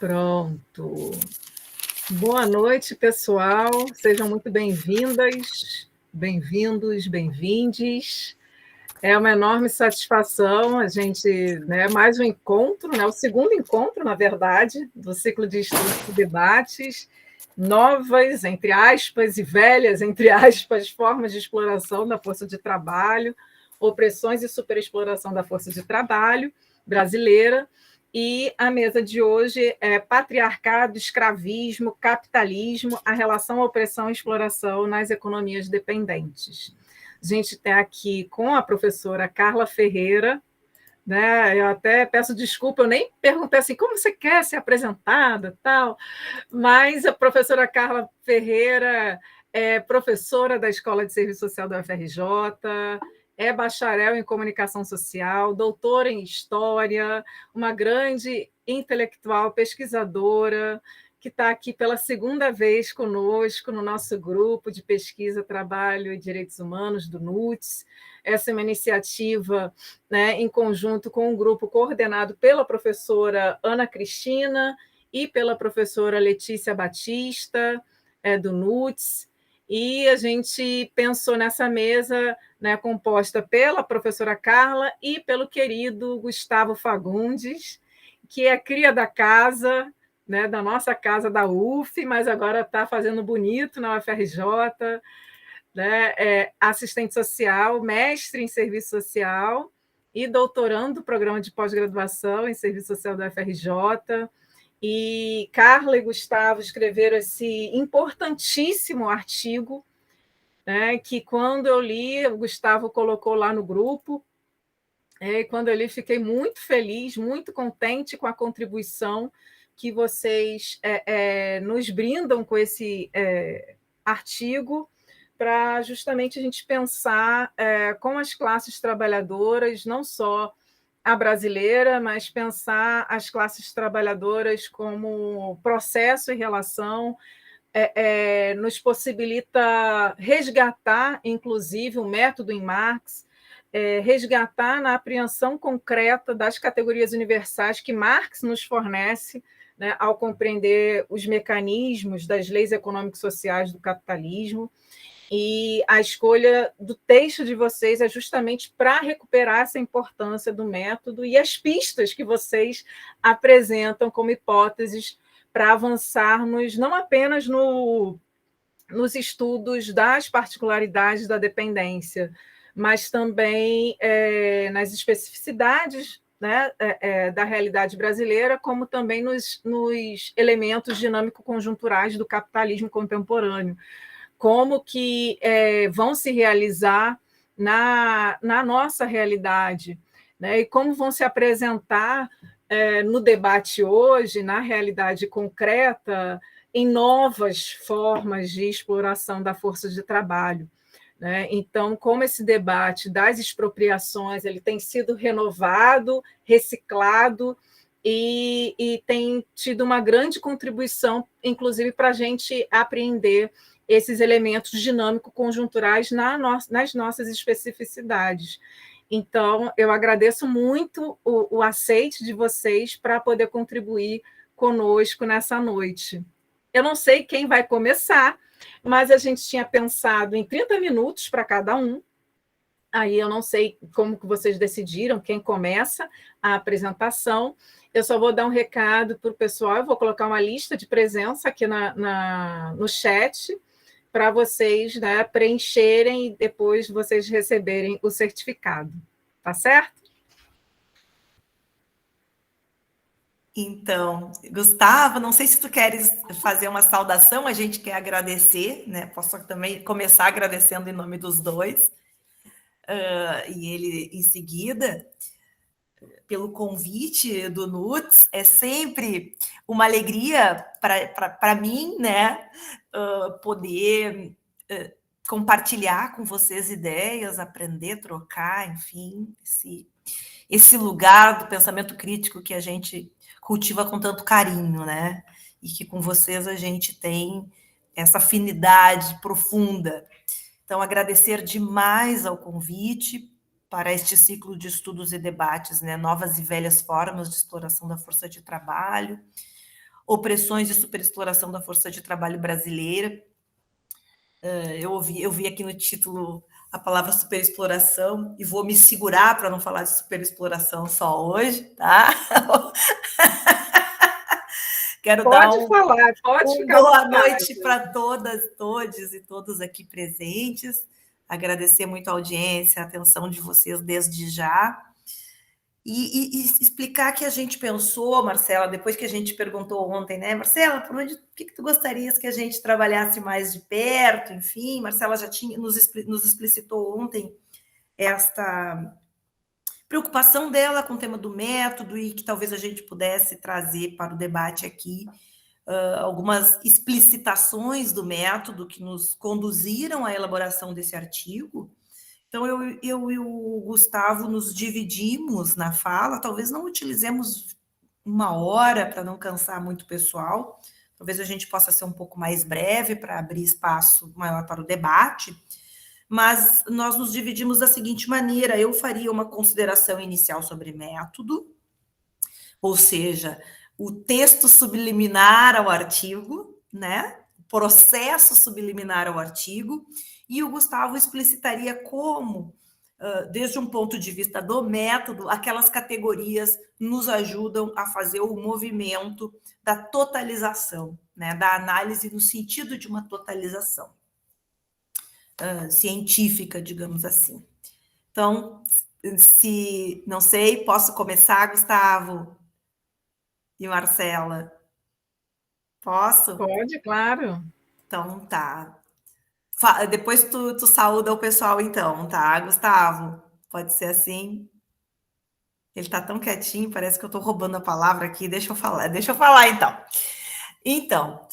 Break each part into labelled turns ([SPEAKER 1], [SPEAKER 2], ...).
[SPEAKER 1] Pronto. Boa noite, pessoal. Sejam muito bem-vindas, bem-vindos, bem-vindes. É uma enorme satisfação a gente, né, mais um encontro, né, o segundo encontro, na verdade, do ciclo de estudos e debates, novas, entre aspas, e velhas, entre aspas, formas de exploração da força de trabalho, opressões e superexploração da força de trabalho brasileira. E a mesa de hoje é patriarcado, escravismo, capitalismo, a relação opressão e exploração nas economias dependentes. A gente está aqui com a professora Carla Ferreira, né? Eu até peço desculpa, eu nem perguntei assim, como você quer ser apresentada, tal, mas a professora Carla Ferreira é professora da Escola de Serviço Social da UFRJ, é bacharel em comunicação social, doutora em história, uma grande intelectual, pesquisadora, que está aqui pela segunda vez conosco no nosso grupo de pesquisa, trabalho e direitos humanos do NUTS. Essa é uma iniciativa, né, em conjunto com um grupo coordenado pela professora Ana Cristina e pela professora Letícia Batista, do NUTS, e a gente pensou nessa mesa, né, composta pela professora Carla e pelo querido Gustavo Fagundes, que é cria da casa, né, da nossa casa da UF, mas agora está fazendo bonito na UFRJ, né, assistente social, mestre em serviço social e doutorando do programa de pós-graduação em serviço social da UFRJ. E Carla e Gustavo escreveram esse importantíssimo artigo, né, que quando eu li, o Gustavo colocou lá no grupo, e quando eu li, fiquei muito feliz, muito contente com a contribuição que vocês nos brindam com esse artigo, para justamente a gente pensar como as classes trabalhadoras, não só a brasileira, mas pensar as classes trabalhadoras como processo e relação, nos possibilita resgatar, inclusive, o método em Marx, resgatar na apreensão concreta das categorias universais que Marx nos fornece, né, ao compreender os mecanismos das leis econômico-sociais do capitalismo. E a escolha do texto de vocês é justamente para recuperar essa importância do método e as pistas que vocês apresentam como hipóteses para avançarmos não apenas nos estudos das particularidades da dependência, mas também nas especificidades, né, da realidade brasileira, como também nos elementos dinâmico-conjunturais do capitalismo contemporâneo, como que vão se realizar na nossa realidade, né? E como vão se apresentar no debate hoje, na realidade concreta, em novas formas de exploração da força de trabalho, né? Então, como esse debate das expropriações ele tem sido renovado, reciclado, e tem tido uma grande contribuição, inclusive, para a gente apreender esses elementos dinâmico-conjunturais nas nossas especificidades. Então, eu agradeço muito o aceite de vocês para poder contribuir conosco nessa noite. Eu não sei quem vai começar, mas a gente tinha pensado em 30 minutos para cada um. Aí eu não sei como que vocês decidiram, quem começa a apresentação. Eu só vou dar um recado para o pessoal, eu vou colocar uma lista de presença aqui no chat, para vocês, né, preencherem e depois vocês receberem o certificado. Tá certo?
[SPEAKER 2] Então, Gustavo, não sei se tu queres fazer uma saudação, a gente quer agradecer, né? Posso também começar agradecendo em nome dos dois, e ele em seguida, pelo convite do NUTS, é sempre uma alegria para mim, né? Poder compartilhar com vocês ideias, aprender, trocar, enfim, esse lugar do pensamento crítico que a gente cultiva com tanto carinho, né? E que com vocês a gente tem essa afinidade profunda. Então, agradecer demais ao convite para este ciclo de estudos e debates, né? Novas e velhas formas de exploração da força de trabalho, opressões e superexploração da força de trabalho brasileira. Eu vi aqui no título a palavra superexploração e vou me segurar para não falar de superexploração só hoje, tá? Quero
[SPEAKER 1] pode falar, pode ficar
[SPEAKER 2] boa noite para todas, todos e todos aqui presentes. Agradecer muito a audiência, a atenção de vocês desde já. E explicar que a gente pensou, Marcela, depois que a gente perguntou ontem, né, Marcela, por onde, o que tu gostarias que a gente trabalhasse mais de perto, enfim, Marcela já tinha nos explicitou ontem esta preocupação dela com o tema do método e que talvez a gente pudesse trazer para o debate aqui algumas explicitações do método que nos conduziram à elaboração desse artigo. Então, eu e o Gustavo nos dividimos na fala, talvez não utilizemos 1 hora para não cansar muito o pessoal, talvez a gente possa ser um pouco mais breve para abrir espaço maior para o debate, mas nós nos dividimos da seguinte maneira: eu faria uma consideração inicial sobre método, ou seja, o texto subliminar ao artigo, né? O processo subliminar ao artigo, e o Gustavo explicitaria como, desde um ponto de vista do método, aquelas categorias nos ajudam a fazer o movimento da totalização, né? Da análise no sentido de uma totalização científica, digamos assim. Então, não sei, posso começar, Gustavo e Marcela? Posso?
[SPEAKER 1] Pode, claro.
[SPEAKER 2] Então, tá. Depois tu saúda o pessoal, então, tá, Gustavo? Pode ser assim? Ele tá tão quietinho, parece que eu tô roubando a palavra aqui. Deixa eu falar, então. Então,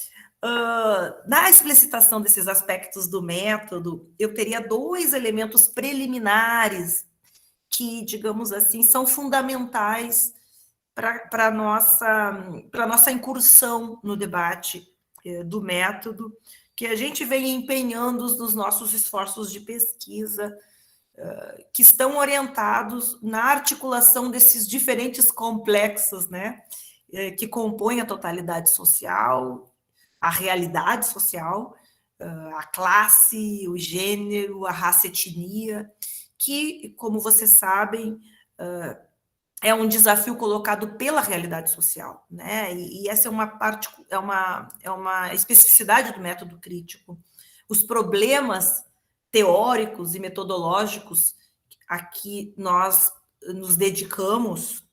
[SPEAKER 2] na explicitação desses aspectos do método, eu teria 2 elementos preliminares que, digamos assim, são fundamentais para a nossa incursão no debate do método, que a gente vem empenhando nos nossos esforços de pesquisa, que estão orientados na articulação desses diferentes complexos, né, que compõem a totalidade social, a realidade social, a classe, o gênero, a raça, etnia, que, como vocês sabem, é um desafio colocado pela realidade social, né? E essa é uma parte, é uma especificidade do método crítico. Os problemas teóricos e metodológicos a que nós nos dedicamos,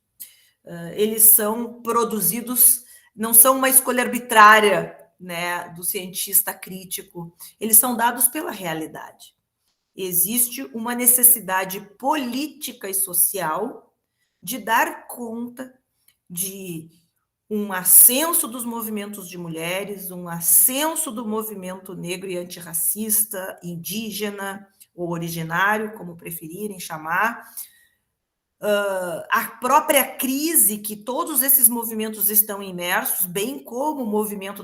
[SPEAKER 2] eles são produzidos, não são uma escolha arbitrária, né, do cientista crítico, eles são dados pela realidade. Existe uma necessidade política e social de dar conta de um ascenso dos movimentos de mulheres, um ascenso do movimento negro e antirracista, indígena ou originário, como preferirem chamar, a própria crise que todos esses movimentos estão imersos, bem como o movimento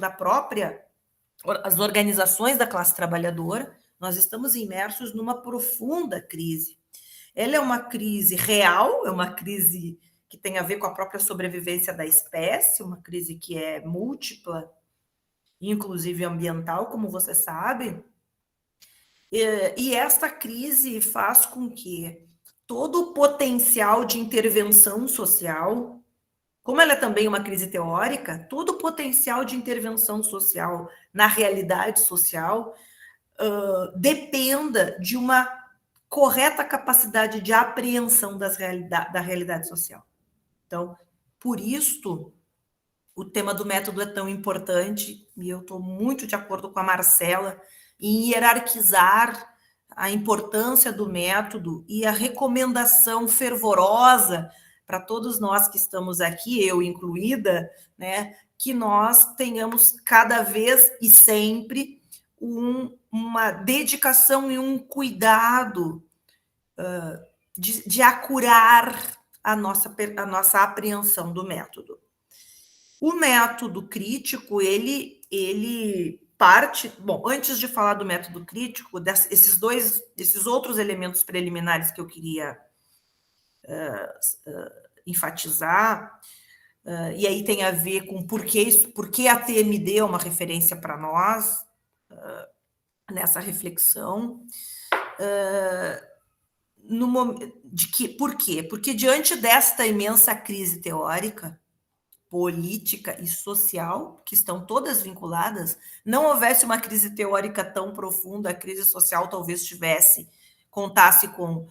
[SPEAKER 2] as organizações da classe trabalhadora, nós estamos imersos numa profunda crise. Ela é uma crise real, é uma crise que tem a ver com a própria sobrevivência da espécie, uma crise que é múltipla, inclusive ambiental, como você sabe. E esta crise faz com que todo o potencial de intervenção social, como ela é também uma crise teórica, todo o potencial de intervenção social na realidade social dependa de uma correta capacidade de apreensão da realidade social. Então, por isto, o tema do método é tão importante, e eu estou muito de acordo com a Marcela em hierarquizar a importância do método e a recomendação fervorosa para todos nós que estamos aqui, eu incluída, né, que nós tenhamos cada vez e sempre uma dedicação e um cuidado de acurar a nossa apreensão do método. O método crítico, ele parte... Bom, antes de falar do método crítico, esses outros elementos preliminares que eu queria enfatizar, e aí tem a ver com por que a TMD é uma referência para nós nessa reflexão. Por quê? Porque diante desta imensa crise teórica, política e social, que estão todas vinculadas, não houvesse uma crise teórica tão profunda, a crise social talvez contasse com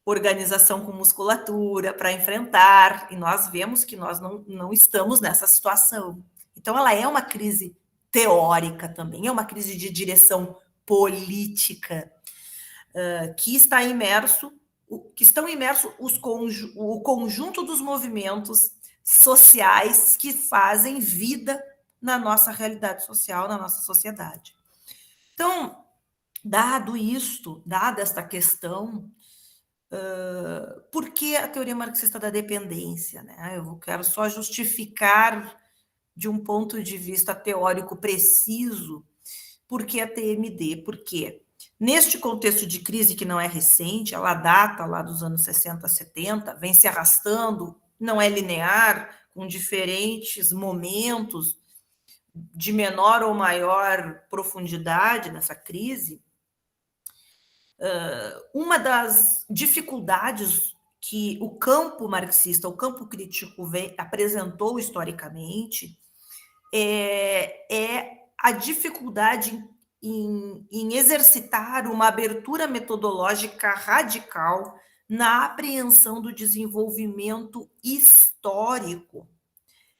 [SPEAKER 2] organização com musculatura para enfrentar, e nós vemos que nós não estamos nessa situação. Então, ela é uma crise teórica também, é uma crise de direção política, que estão imersos o conjunto dos movimentos sociais que fazem vida na nossa realidade social, na nossa sociedade. Então, dada esta questão, por que a teoria marxista da dependência? Né? Eu quero só justificar, de um ponto de vista teórico preciso, por que a TMD? Por quê? Neste contexto de crise que não é recente, ela data lá dos anos 60, 70, vem se arrastando, não é linear, com diferentes momentos de menor ou maior profundidade nessa crise. Uma das dificuldades que o campo marxista, o campo crítico apresentou historicamente é a dificuldade em exercitar uma abertura metodológica radical na apreensão do desenvolvimento histórico,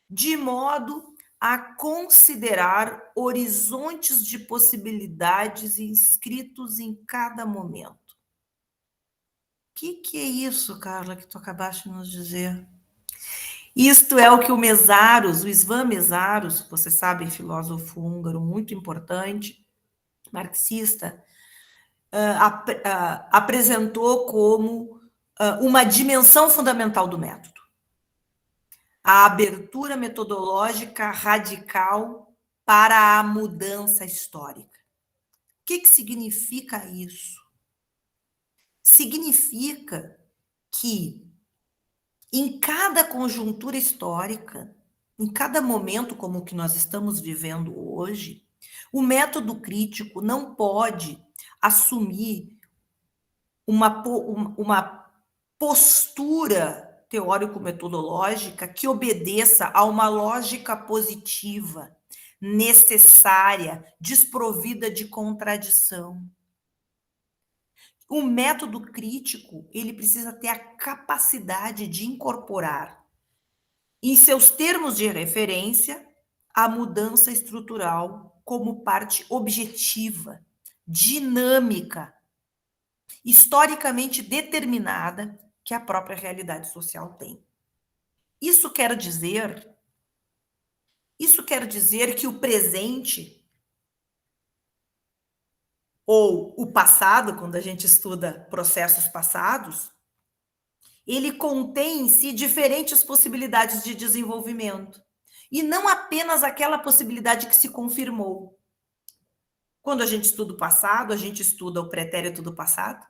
[SPEAKER 2] de modo a considerar horizontes de possibilidades inscritos em cada momento. O que é isso, Carla, que tu acabaste de nos dizer? Isto é o que o István Mészáros, você sabe, filósofo húngaro muito importante, marxista, apresentou como uma dimensão fundamental do método. A abertura metodológica radical para a mudança histórica. O que significa isso? Significa que em cada conjuntura histórica, em cada momento como o que nós estamos vivendo hoje, o método crítico não pode assumir uma postura teórico-metodológica que obedeça a uma lógica positiva, necessária, desprovida de contradição. O método crítico, ele precisa ter a capacidade de incorporar, em seus termos de referência, a mudança estrutural como parte objetiva, dinâmica, historicamente determinada que a própria realidade social tem. Isso quer dizer que o presente ou o passado, quando a gente estuda processos passados, ele contém em si diferentes possibilidades de desenvolvimento. E não apenas aquela possibilidade que se confirmou. Quando a gente estuda o passado, a gente estuda o pretérito do passado,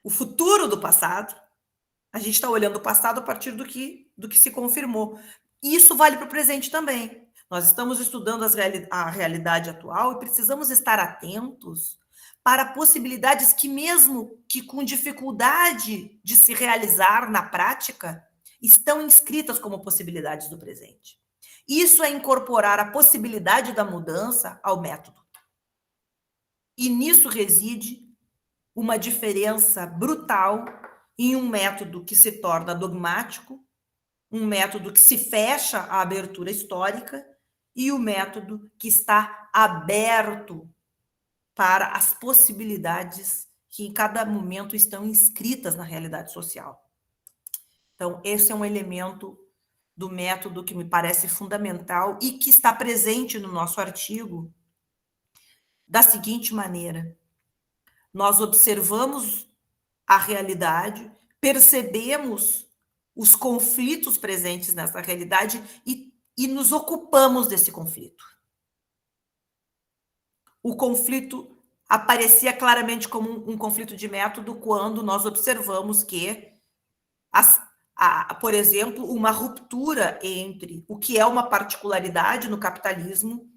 [SPEAKER 2] o futuro do passado. A gente está olhando o passado a partir do que se confirmou. E isso vale para o presente também. Nós estamos estudando a realidade atual e precisamos estar atentos para possibilidades que, mesmo que com dificuldade de se realizar na prática, estão inscritas como possibilidades do presente. Isso é incorporar a possibilidade da mudança ao método. E nisso reside uma diferença brutal em um método que se torna dogmático, um método que se fecha à abertura histórica e o método que está aberto para as possibilidades que em cada momento estão inscritas na realidade social. Então, esse é um elemento do método que me parece fundamental e que está presente no nosso artigo da seguinte maneira: nós observamos a realidade, percebemos os conflitos presentes nessa realidade e nos ocupamos desse conflito. O conflito aparecia claramente como um conflito de método quando nós observamos que por exemplo, uma ruptura entre o que é uma particularidade no capitalismo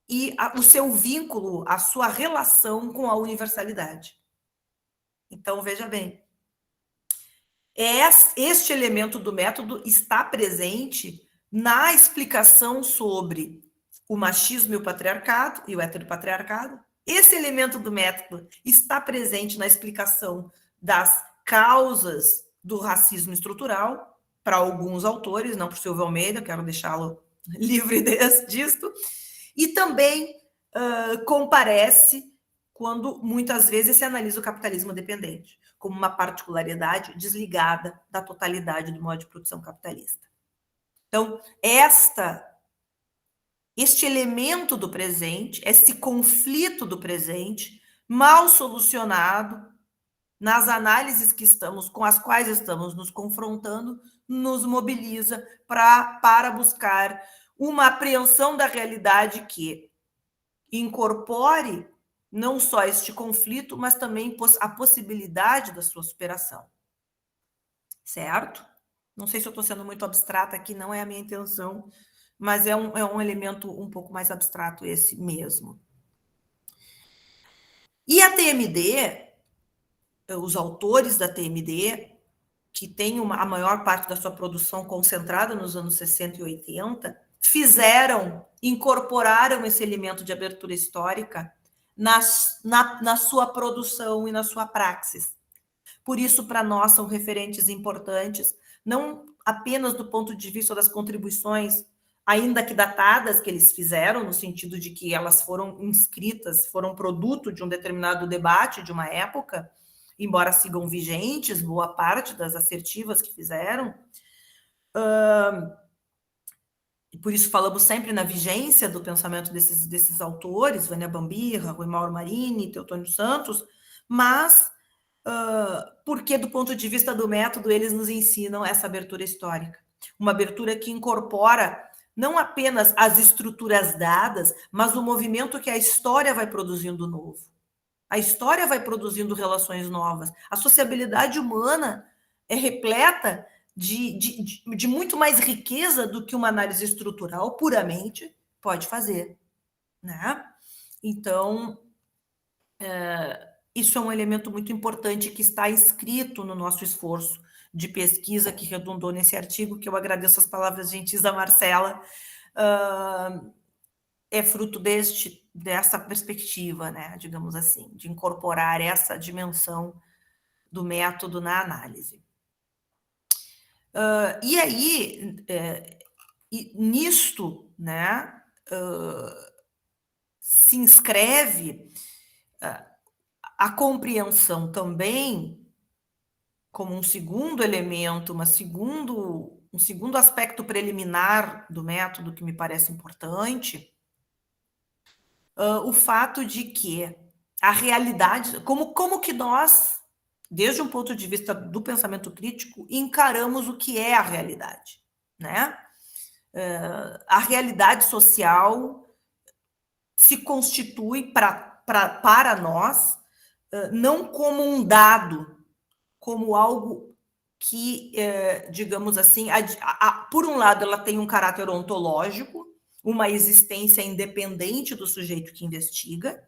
[SPEAKER 2] e o seu vínculo, a sua relação com a universalidade. Então, veja bem, este elemento do método está presente na explicação sobre o machismo e o patriarcado, e o heteropatriarcado. Esse elemento do método está presente na explicação das causas do racismo estrutural, para alguns autores, não para o Silvio Almeida, quero deixá-lo livre disto, e também comparece quando muitas vezes se analisa o capitalismo dependente como uma particularidade desligada da totalidade do modo de produção capitalista. Então, este elemento do presente, esse conflito do presente, mal solucionado nas análises com as quais estamos nos confrontando, nos mobiliza para buscar uma apreensão da realidade que incorpore não só este conflito, mas também a possibilidade da sua superação. Certo? Não sei se eu estou sendo muito abstrata aqui, não é a minha intenção, mas é um elemento um pouco mais abstrato esse mesmo. E a TMD, os autores da TMD, que têm a maior parte da sua produção concentrada nos anos 60 e 80, incorporaram esse elemento de abertura histórica na sua produção e na sua praxis. Por isso, para nós, são referentes importantes, não apenas do ponto de vista das contribuições, ainda que datadas, que eles fizeram, no sentido de que elas foram inscritas, foram produto de um determinado debate de uma época, embora sigam vigentes, boa parte das assertivas que fizeram. E por isso falamos sempre na vigência do pensamento desses autores, Vânia Bambirra, Rui Mauro Marini, Teotônio Santos, mas porque, do ponto de vista do método, eles nos ensinam essa abertura histórica. Uma abertura que incorpora não apenas as estruturas dadas, mas o movimento que a história vai produzindo novo. A história vai produzindo relações novas. A sociabilidade humana é repleta de muito mais riqueza do que uma análise estrutural puramente pode fazer, né? Então, isso é um elemento muito importante que está inscrito no nosso esforço de pesquisa que redundou nesse artigo, que eu agradeço as palavras gentis da Marcela, é fruto dessa perspectiva, né, digamos assim, de incorporar essa dimensão do método na análise. E aí, nisto, né, se inscreve a compreensão também como um segundo elemento, um segundo aspecto preliminar do método que me parece importante, o fato de que a realidade, como que nós, desde um ponto de vista do pensamento crítico, encaramos o que é a realidade, né? A realidade social se constitui para nós não como um dado, como algo que, digamos assim, por um lado, ela tem um caráter ontológico, uma existência independente do sujeito que investiga.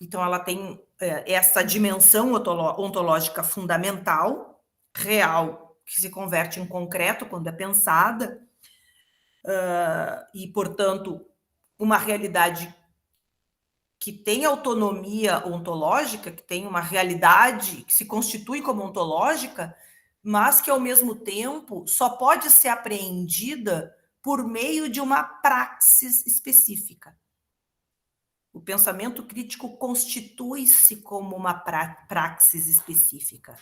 [SPEAKER 2] Então, ela tem essa dimensão ontológica fundamental, real, que se converte em concreto quando é pensada, e, portanto, uma realidade que tem autonomia ontológica, que tem uma realidade que se constitui como ontológica, mas que, ao mesmo tempo, só pode ser apreendida por meio de uma praxis específica. O pensamento crítico constitui-se como uma praxis específica.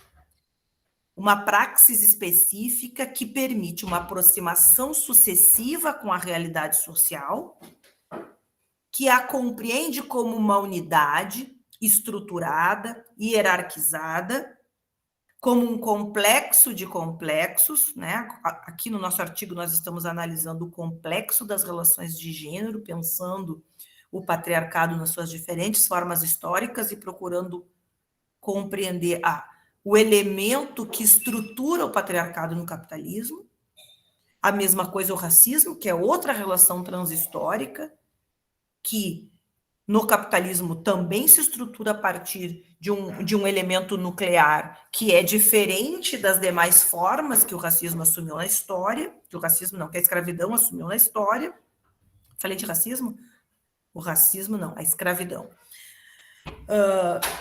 [SPEAKER 2] Uma praxis específica que permite uma aproximação sucessiva com a realidade social, que a compreende como uma unidade estruturada, hierarquizada, como um complexo de complexos, né? Aqui no nosso artigo nós estamos analisando o complexo das relações de gênero, pensando o patriarcado nas suas diferentes formas históricas e procurando compreender o elemento que estrutura o patriarcado no capitalismo. A mesma coisa o racismo, que é outra relação transhistórica, que no capitalismo também se estrutura a partir de um elemento nuclear que é diferente das demais formas que o racismo assumiu na história, que o racismo não, que a escravidão assumiu na história. Falei de racismo? O racismo não, a escravidão.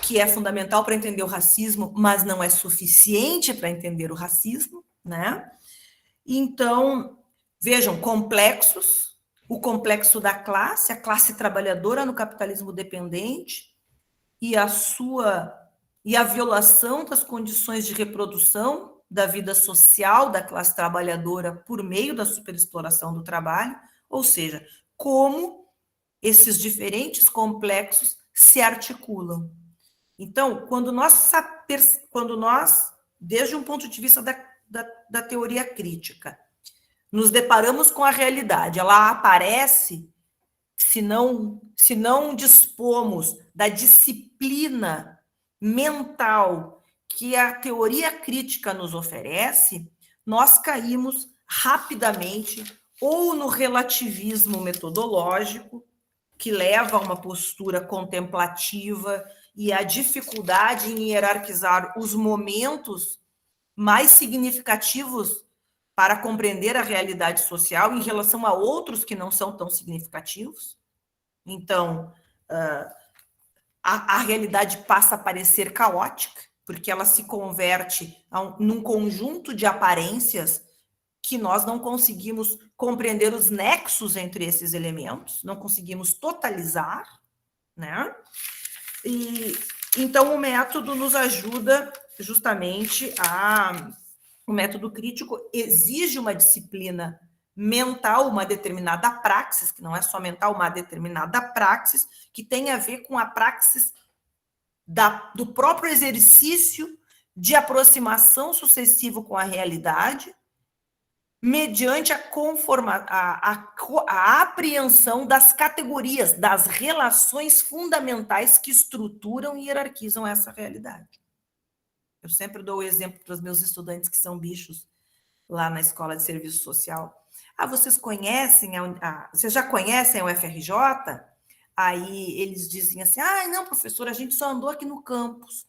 [SPEAKER 2] Que é fundamental para entender o racismo, mas não é suficiente para entender o racismo, né? Então, vejam, complexos, o complexo da classe, a classe trabalhadora no capitalismo dependente e a violação das condições de reprodução da vida social da classe trabalhadora por meio da superexploração do trabalho, ou seja, como esses diferentes complexos se articulam. Então, quando nós, desde um ponto de vista da teoria crítica, nos deparamos com a realidade, ela aparece se não dispomos da disciplina mental que a teoria crítica nos oferece, nós caímos rapidamente ou no relativismo metodológico, que leva a uma postura contemplativa e a dificuldade em hierarquizar os momentos mais significativos para compreender a realidade social em relação a outros que não são tão significativos. Então, a realidade passa a parecer caótica, porque ela se converte num conjunto de aparências que nós não conseguimos compreender os nexos entre esses elementos, não conseguimos totalizar, né? E então o método nos ajuda justamente o método crítico exige uma disciplina mental, uma determinada praxis, que não é só mental, uma determinada praxis, que tem a ver com a praxis do próprio exercício de aproximação sucessiva com a realidade, mediante a apreensão das categorias, das relações fundamentais que estruturam e hierarquizam essa realidade. Eu sempre dou o exemplo para os meus estudantes que são bichos lá na Escola de Serviço Social. Vocês conhecem, vocês já conhecem o FRJ? Aí eles dizem assim, não, professor, a gente só andou aqui no campus.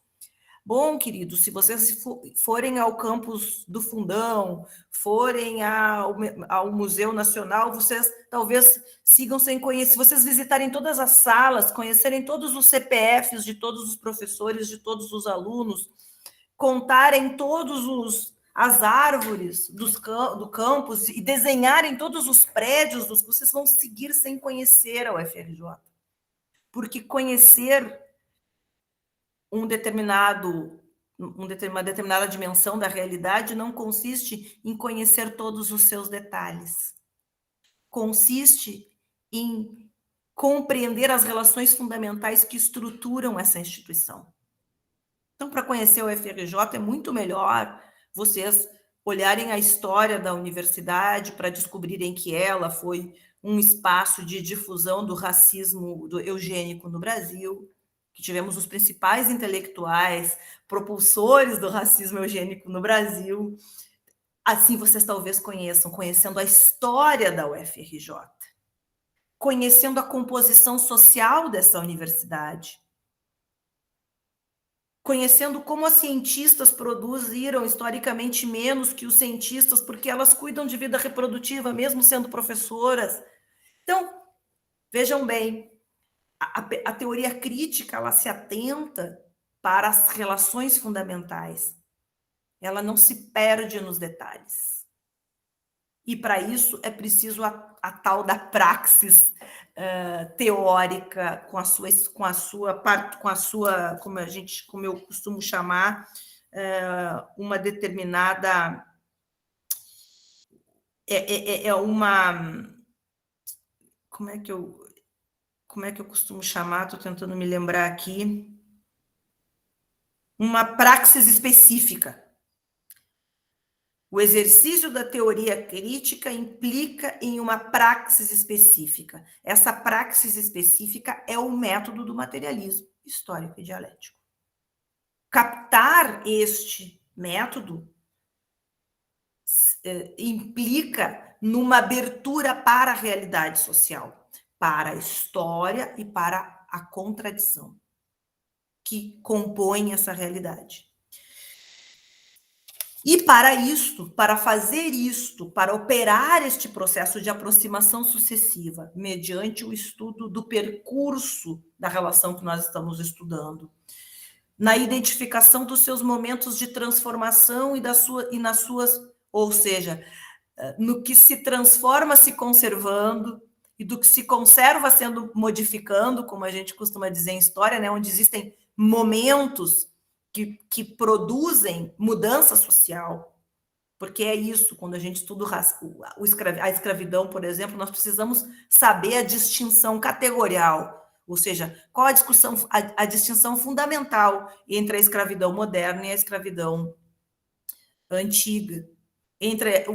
[SPEAKER 2] Bom, querido, se vocês forem ao campus do Fundão, forem ao Museu Nacional, vocês talvez sigam sem conhecer. Se vocês visitarem todas as salas, conhecerem todos os CPFs de todos os professores, de todos os alunos, contarem as árvores do campus e desenharem todos os prédios, vocês vão seguir sem conhecer a UFRJ. Porque conhecer uma determinada dimensão da realidade não consiste em conhecer todos os seus detalhes. Consiste em compreender as relações fundamentais que estruturam essa instituição. Então, para conhecer o FRJ, é muito melhor vocês olharem a história da universidade para descobrirem que ela foi um espaço de difusão do racismo eugênico no Brasil, que tivemos os principais intelectuais propulsores do racismo eugênico no Brasil. Assim vocês talvez conhecendo a história da UFRJ, conhecendo a composição social dessa universidade, conhecendo como as cientistas produziram historicamente menos que os cientistas, porque elas cuidam de vida reprodutiva, mesmo sendo professoras. Então, vejam bem, a teoria crítica, ela se atenta para as relações fundamentais. Ela não se perde nos detalhes. E, para isso, é preciso a tal da praxis teórica, como eu costumo chamar, uma determinada... Como é que eu costumo chamar? Estou tentando me lembrar aqui. Uma praxis específica. O exercício da teoria crítica implica em uma praxis específica. Essa praxis específica é o método do materialismo histórico e dialético. captar este método implica numa abertura para a realidade social, para a história e para a contradição que compõe essa realidade. E para isto, para fazer isto, para operar este processo de aproximação sucessiva, mediante o estudo do percurso da relação que nós estamos estudando, na identificação dos seus momentos de transformação e nas suas, ou seja, no que se transforma se conservando e do que se conserva sendo modificando, como a gente costuma dizer em história, né, onde existem momentos que produzem mudança social, porque é isso, quando a gente estuda a escravidão, por exemplo, nós precisamos saber a distinção categorial, ou seja, qual a distinção fundamental entre a escravidão moderna e a escravidão antiga, entre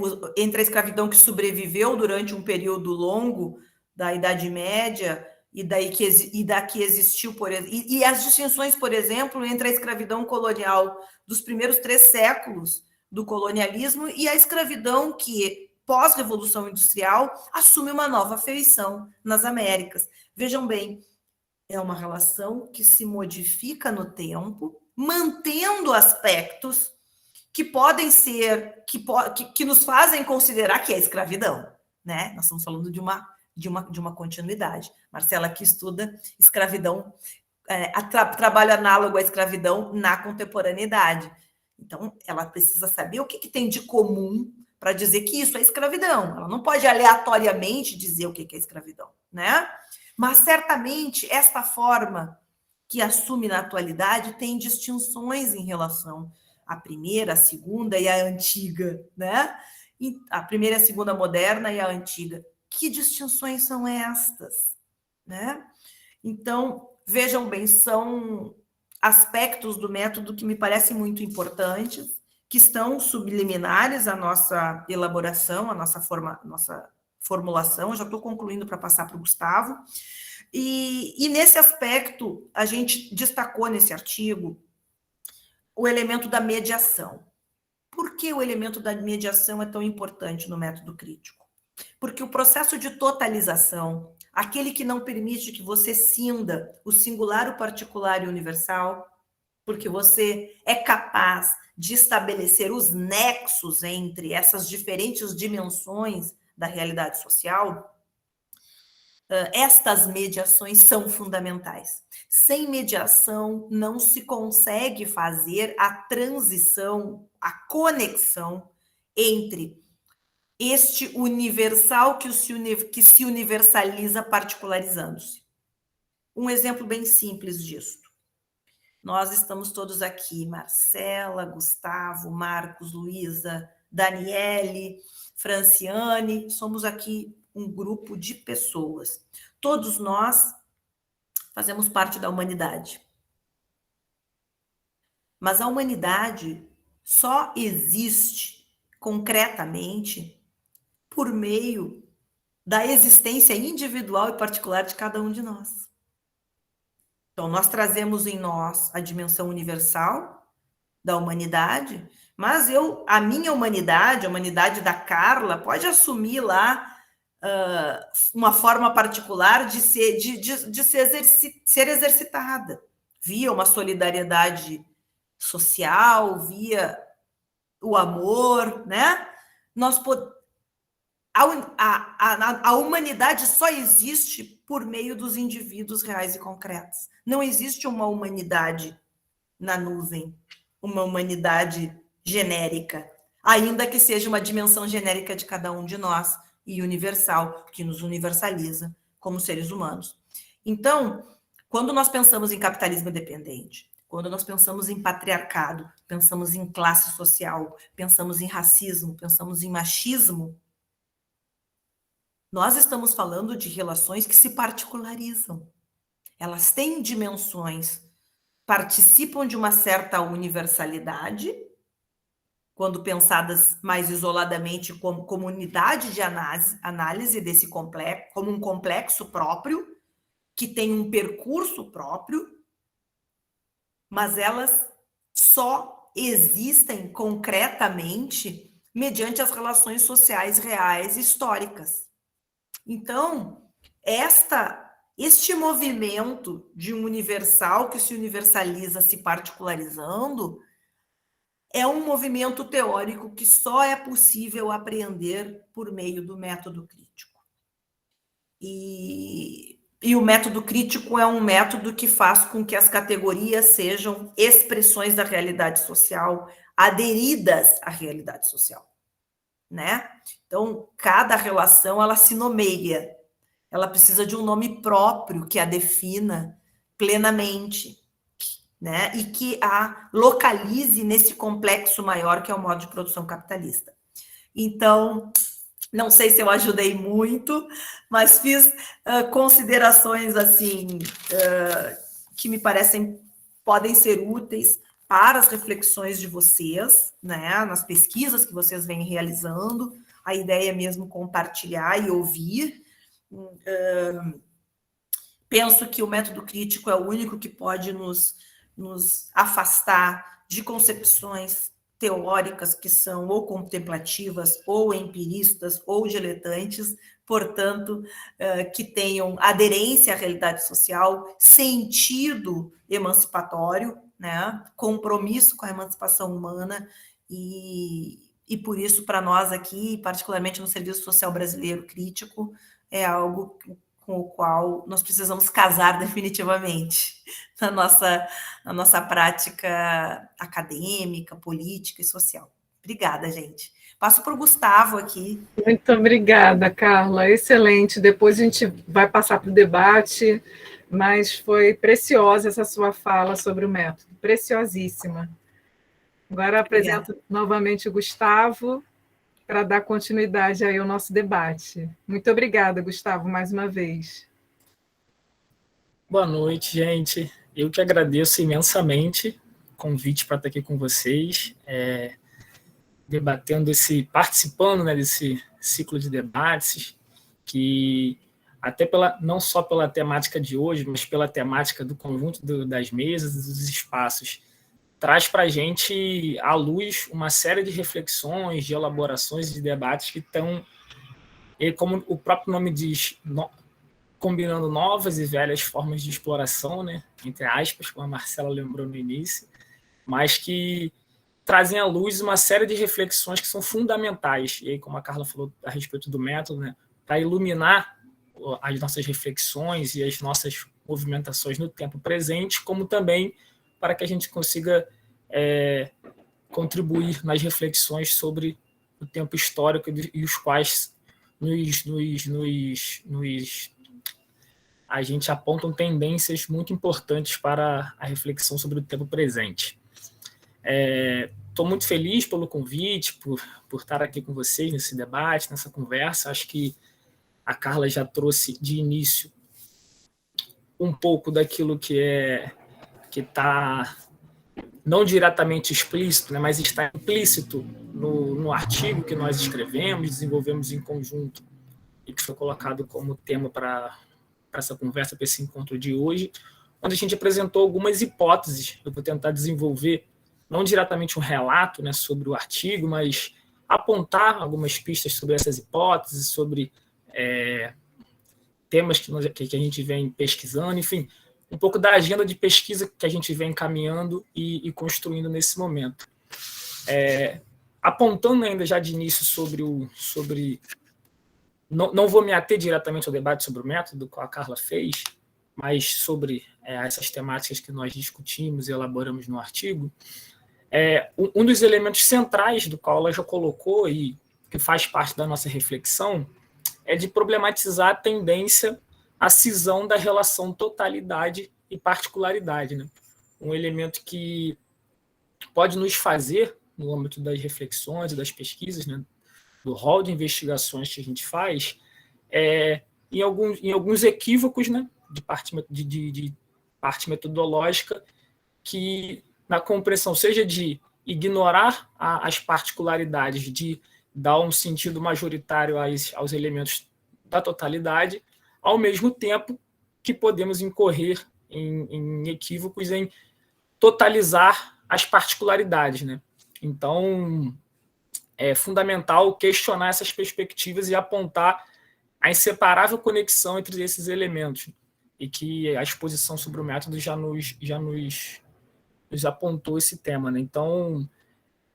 [SPEAKER 2] a escravidão que sobreviveu durante um período longo da Idade Média e da que existiu, por exemplo, e as distinções, por exemplo, entre a escravidão colonial dos primeiros 3 séculos do colonialismo e a escravidão que, pós-revolução industrial, assume uma nova feição nas Américas. Vejam bem, é uma relação que se modifica no tempo, mantendo aspectos que podem ser, que nos fazem considerar que é escravidão, né? Nós estamos falando de uma continuidade. Marcela aqui estuda escravidão, trabalho análogo à escravidão na contemporaneidade. Então, ela precisa saber o que tem de comum para dizer que isso é escravidão. Ela não pode aleatoriamente dizer o que é escravidão, né? Mas, certamente, esta forma que assume na atualidade tem distinções em relação à primeira, a segunda e a antiga, né? A primeira e a segunda moderna e a antiga. Que distinções são estas, né? Então, vejam bem, são aspectos do método que me parecem muito importantes, que estão subliminares à nossa elaboração, à nossa formulação. Eu já estou concluindo para passar para o Gustavo. E nesse aspecto, a gente destacou nesse artigo o elemento da mediação. Por que o elemento da mediação é tão importante no método crítico? Porque o processo de totalização, aquele que não permite que você cinda o singular, o particular e o universal, porque você é capaz de estabelecer os nexos entre essas diferentes dimensões da realidade social, estas mediações são fundamentais. Sem mediação, não se consegue fazer a transição, a conexão entre este universal que se universaliza particularizando-se. Um exemplo bem simples disso. Nós estamos todos aqui, Marcela, Gustavo, Marcos, Luísa, Daniele, Franciane, somos aqui um grupo de pessoas. Todos nós fazemos parte da humanidade. Mas a humanidade só existe concretamente por meio da existência individual e particular de cada um de nós. Então, nós trazemos em nós a dimensão universal da humanidade, mas a minha humanidade, a humanidade da Carla, pode assumir lá uma forma particular de ser exercitada via uma solidariedade social, via o amor, né? A humanidade só existe por meio dos indivíduos reais e concretos. Não existe uma humanidade na nuvem, uma humanidade genérica, ainda que seja uma dimensão genérica de cada um de nós e universal, que nos universaliza como seres humanos. Então, quando nós pensamos em capitalismo dependente, quando nós pensamos em patriarcado, pensamos em classe social, pensamos em racismo, pensamos em machismo, nós estamos falando de relações que se particularizam. Elas têm dimensões, participam de uma certa universalidade, quando pensadas mais isoladamente como unidade de análise desse complexo, como um complexo próprio, que tem um percurso próprio, mas elas só existem concretamente mediante as relações sociais reais históricas. Então, este movimento de um universal que se universaliza se particularizando é um movimento teórico que só é possível apreender por meio do método crítico. E o método crítico é um método que faz com que as categorias sejam expressões da realidade social, aderidas à realidade social, né? Então, cada relação, ela se nomeia. Ela precisa de um nome próprio que a defina plenamente, né? E que a localize nesse complexo maior que é o modo de produção capitalista. Então, não sei se eu ajudei muito, mas fiz considerações assim que me parecem podem ser úteis para as reflexões de vocês, né? Nas pesquisas que vocês vêm realizando. A ideia é mesmo compartilhar e ouvir. Penso que o método crítico é o único que pode nos afastar de concepções teóricas que são ou contemplativas, ou empiristas, ou diletantes, portanto, que tenham aderência à realidade social, sentido emancipatório, né? Compromisso com a emancipação humana, e por isso, para nós aqui, particularmente no Serviço Social Brasileiro Crítico, é algo com o qual nós precisamos casar definitivamente na nossa prática acadêmica, política e social. Obrigada, gente. Passo para o Gustavo aqui.
[SPEAKER 1] Muito obrigada, Carla. Excelente. Depois a gente vai passar para o debate, mas foi preciosa essa sua fala sobre o método. Preciosíssima. Agora apresento novamente o Gustavo para dar continuidade aí ao nosso debate. Muito obrigada, Gustavo, mais uma vez.
[SPEAKER 3] Boa noite, gente. Eu que agradeço imensamente o convite para estar aqui com vocês, debatendo participando, né, desse ciclo de debates, que até não só pela temática de hoje, mas pela temática do conjunto das mesas, dos espaços, traz para a gente à luz uma série de reflexões, de elaborações, de debates que estão, como o próprio nome diz, combinando novas e velhas formas de exploração, né, entre aspas, como a Marcela lembrou no início, mas que trazem à luz uma série de reflexões que são fundamentais, e aí, como a Carla falou a respeito do método, né, para iluminar as nossas reflexões e as nossas movimentações no tempo presente, como também para que a gente consiga contribuir nas reflexões sobre o tempo histórico e os quais a gente apontam tendências muito importantes para a reflexão sobre o tempo presente. Estou muito feliz pelo convite, por estar aqui com vocês nesse debate, nessa conversa. Acho que a Carla já trouxe de início um pouco daquilo que está não diretamente explícito, né, mas está implícito no artigo que nós escrevemos, desenvolvemos em conjunto e que foi colocado como tema para essa conversa, para esse encontro de hoje, onde a gente apresentou algumas hipóteses. Eu vou tentar desenvolver, não diretamente um relato, né, sobre o artigo, mas apontar algumas pistas sobre essas hipóteses, sobre temas que a gente vem pesquisando, enfim, um pouco da agenda de pesquisa que a gente vem encaminhando e construindo nesse momento. Apontando ainda já de início sobre não vou me ater diretamente ao debate sobre o método que a Carla fez, mas sobre essas temáticas que nós discutimos e elaboramos no artigo. Um dos elementos centrais do qual ela já colocou e que faz parte da nossa reflexão é de problematizar a tendência à cisão da relação totalidade e particularidade, né? Um elemento que pode nos fazer, no âmbito das reflexões e das pesquisas, né, do rol de investigações que a gente faz, em alguns equívocos, né, de parte metodológica, que na compreensão seja de ignorar as particularidades, de dar um sentido majoritário aos elementos da totalidade, ao mesmo tempo que podemos incorrer em equívocos em totalizar as particularidades, né? Então, é fundamental questionar essas perspectivas e apontar a inseparável conexão entre esses elementos, e que a exposição sobre o método já nos apontou esse tema, né? Então,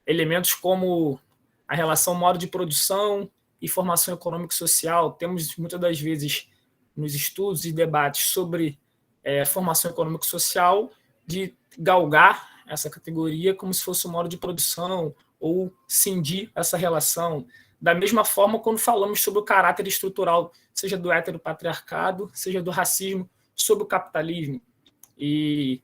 [SPEAKER 3] elementos como a relação modo de produção e formação econômica e social, temos muitas das vezes nos estudos e debates sobre formação econômica e social, de galgar essa categoria como se fosse um modo de produção ou cindir essa relação. Da mesma forma, quando falamos sobre o caráter estrutural, seja do heteropatriarcado, seja do racismo, sobre o capitalismo. E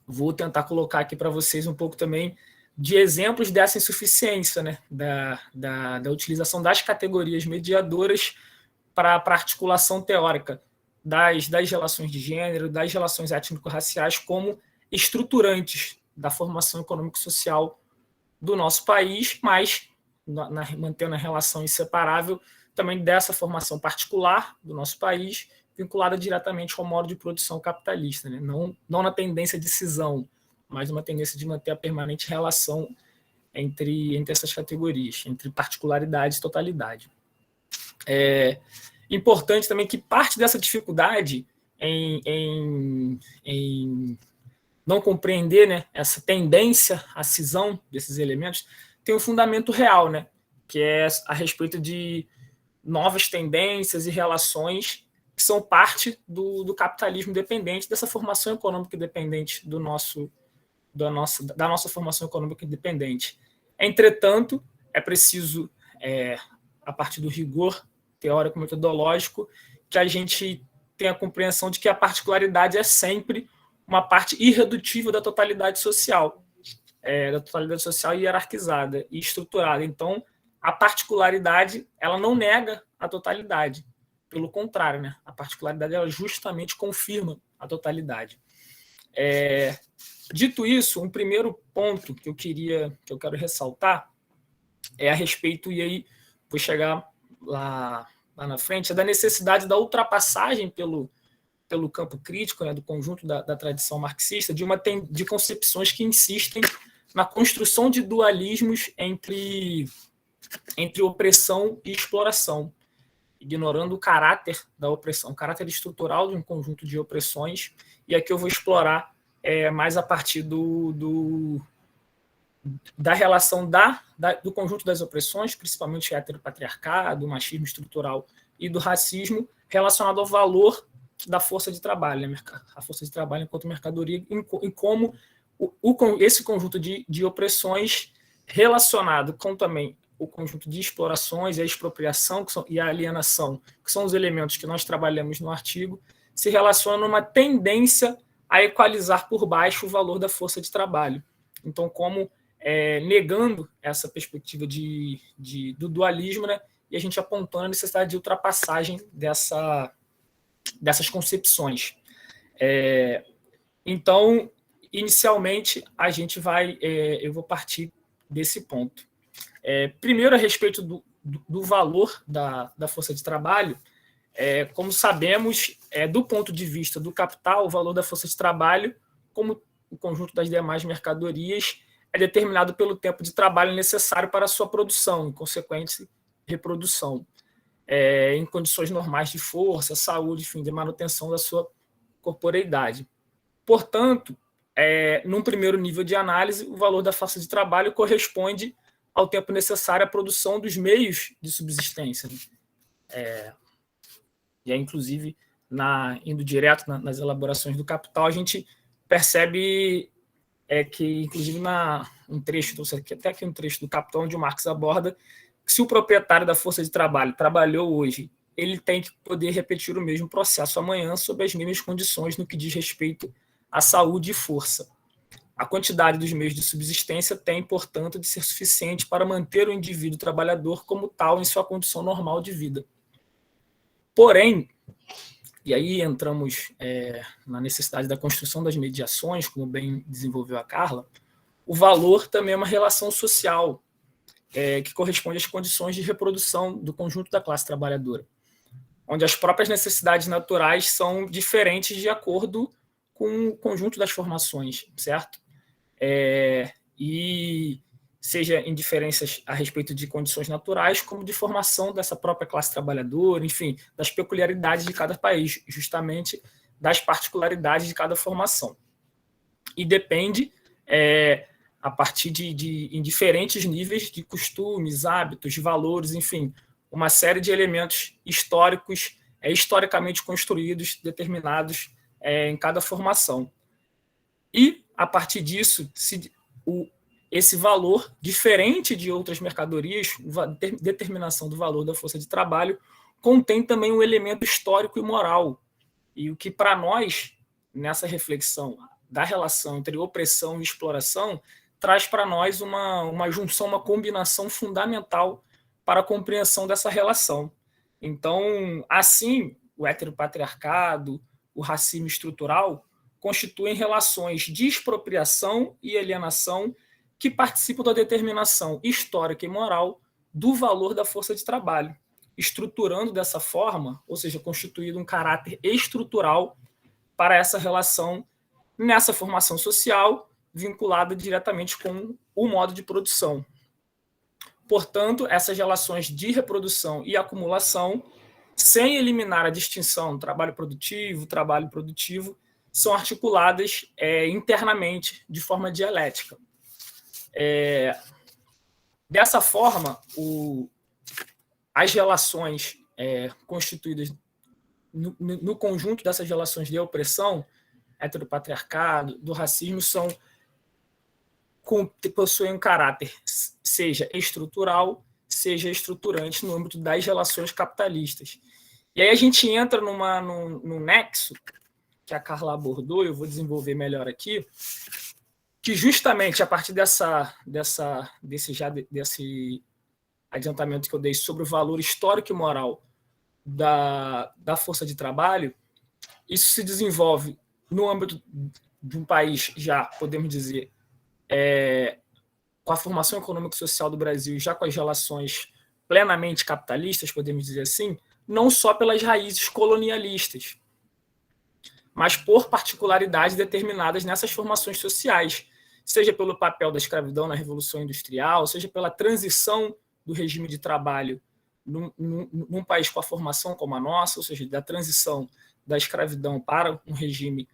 [SPEAKER 3] vou tentar colocar aqui para vocês um pouco também de exemplos dessa insuficiência, né, da utilização das categorias mediadoras para a articulação teórica das relações de gênero, das relações étnico-raciais como estruturantes da formação econômico-social do nosso país, mas mantendo a relação inseparável também dessa formação particular do nosso país, vinculada diretamente ao modo de produção capitalista, né? Não na tendência de cisão, mas uma tendência de manter a permanente relação entre essas categorias, entre particularidade e totalidade. É importante também que parte dessa dificuldade em não compreender, né, essa tendência à cisão desses elementos tem um fundamento real, né, que é a respeito de novas tendências e relações que são parte do capitalismo dependente, dessa formação econômica independente da nossa formação econômica independente. Entretanto, é preciso, a partir do rigor teórico metodológico, que a gente tenha a compreensão de que a particularidade é sempre uma parte irredutível da totalidade social hierarquizada e estruturada. Então, a particularidade, ela não nega a totalidade. Pelo contrário, né? A particularidade, ela justamente confirma a totalidade. Dito isso, um primeiro ponto que eu quero ressaltar é a respeito, e aí vou chegar lá na frente, é da necessidade da ultrapassagem pelo campo crítico, né, do conjunto da tradição marxista, de concepções que insistem na construção de dualismos entre opressão e exploração, ignorando o caráter da opressão, o caráter estrutural de um conjunto de opressões, e aqui eu vou explorar mais a partir da relação do conjunto das opressões, principalmente o heteropatriarcado, o machismo estrutural e do racismo, relacionado ao valor da força de trabalho, né? A força de trabalho enquanto mercadoria, em como esse conjunto de opressões relacionado com também o conjunto de explorações e a expropriação e a alienação, que são os elementos que nós trabalhamos no artigo, se relacionam numa tendência a equalizar por baixo o valor da força de trabalho. Então, como negando essa perspectiva do dualismo, né, e a gente apontando a necessidade de ultrapassagem dessas concepções. Então, inicialmente, eu vou partir desse ponto. Primeiro, a respeito do valor da força de trabalho, como sabemos, do ponto de vista do capital, o valor da força de trabalho, como o conjunto das demais mercadorias, é determinado pelo tempo de trabalho necessário para a sua produção, em consequência, reprodução, em condições normais de força, saúde, enfim, de manutenção da sua corporeidade. Portanto, num primeiro nível de análise, o valor da força de trabalho corresponde ao tempo necessário à produção dos meios de subsistência. E aí, inclusive, indo direto nas elaborações do Capital, a gente percebe que, inclusive, um trecho do Capital, onde o Marx aborda que se o proprietário da força de trabalho trabalhou hoje, ele tem que poder repetir o mesmo processo amanhã sob as mesmas condições no que diz respeito à saúde e força. A quantidade dos meios de subsistência tem, portanto, de ser suficiente para manter o indivíduo trabalhador como tal em sua condição normal de vida. Porém, e aí entramos na necessidade da construção das mediações, como bem desenvolveu a Carla, o valor também é uma relação social que corresponde às condições de reprodução do conjunto da classe trabalhadora, onde as próprias necessidades naturais são diferentes de acordo com o conjunto das formações, certo? e seja em diferenças a respeito de condições naturais, como de formação dessa própria classe trabalhadora, enfim, das peculiaridades de cada país, justamente das particularidades de cada formação. E depende, a partir em diferentes níveis de costumes, hábitos, valores, enfim, uma série de elementos históricos, historicamente construídos, determinados em cada formação. E, a partir disso, esse valor, diferente de outras mercadorias, a determinação do valor da força de trabalho, contém também um elemento histórico e moral. E o que, para nós, nessa reflexão da relação entre opressão e exploração, traz para nós uma junção, uma combinação fundamental para a compreensão dessa relação. Então, assim, o heteropatriarcado, o racismo estrutural, constituem relações de expropriação e alienação que participam da determinação histórica e moral do valor da força de trabalho, estruturando dessa forma, ou seja, constituindo um caráter estrutural para essa relação nessa formação social vinculada diretamente com o modo de produção. Portanto, essas relações de reprodução e acumulação, sem eliminar a distinção trabalho produtivo, são articuladas internamente, de forma dialética. Dessa forma, as relações constituídas no conjunto dessas relações de opressão, heteropatriarcado, do racismo, possuem um caráter, seja estrutural, seja estruturante no âmbito das relações capitalistas. E aí a gente entra num nexo que a Carla abordou, eu vou desenvolver melhor aqui, que justamente a partir desse adiantamento que eu dei sobre o valor histórico e moral da força de trabalho, isso se desenvolve no âmbito de um país já, podemos dizer, com a formação econômica e social do Brasil, já com as relações plenamente capitalistas, podemos dizer assim, não só pelas raízes colonialistas, mas por particularidades determinadas nessas formações sociais, seja pelo papel da escravidão na Revolução Industrial, seja pela transição do regime de trabalho num país com a formação como a nossa, ou seja, da transição da escravidão para um regime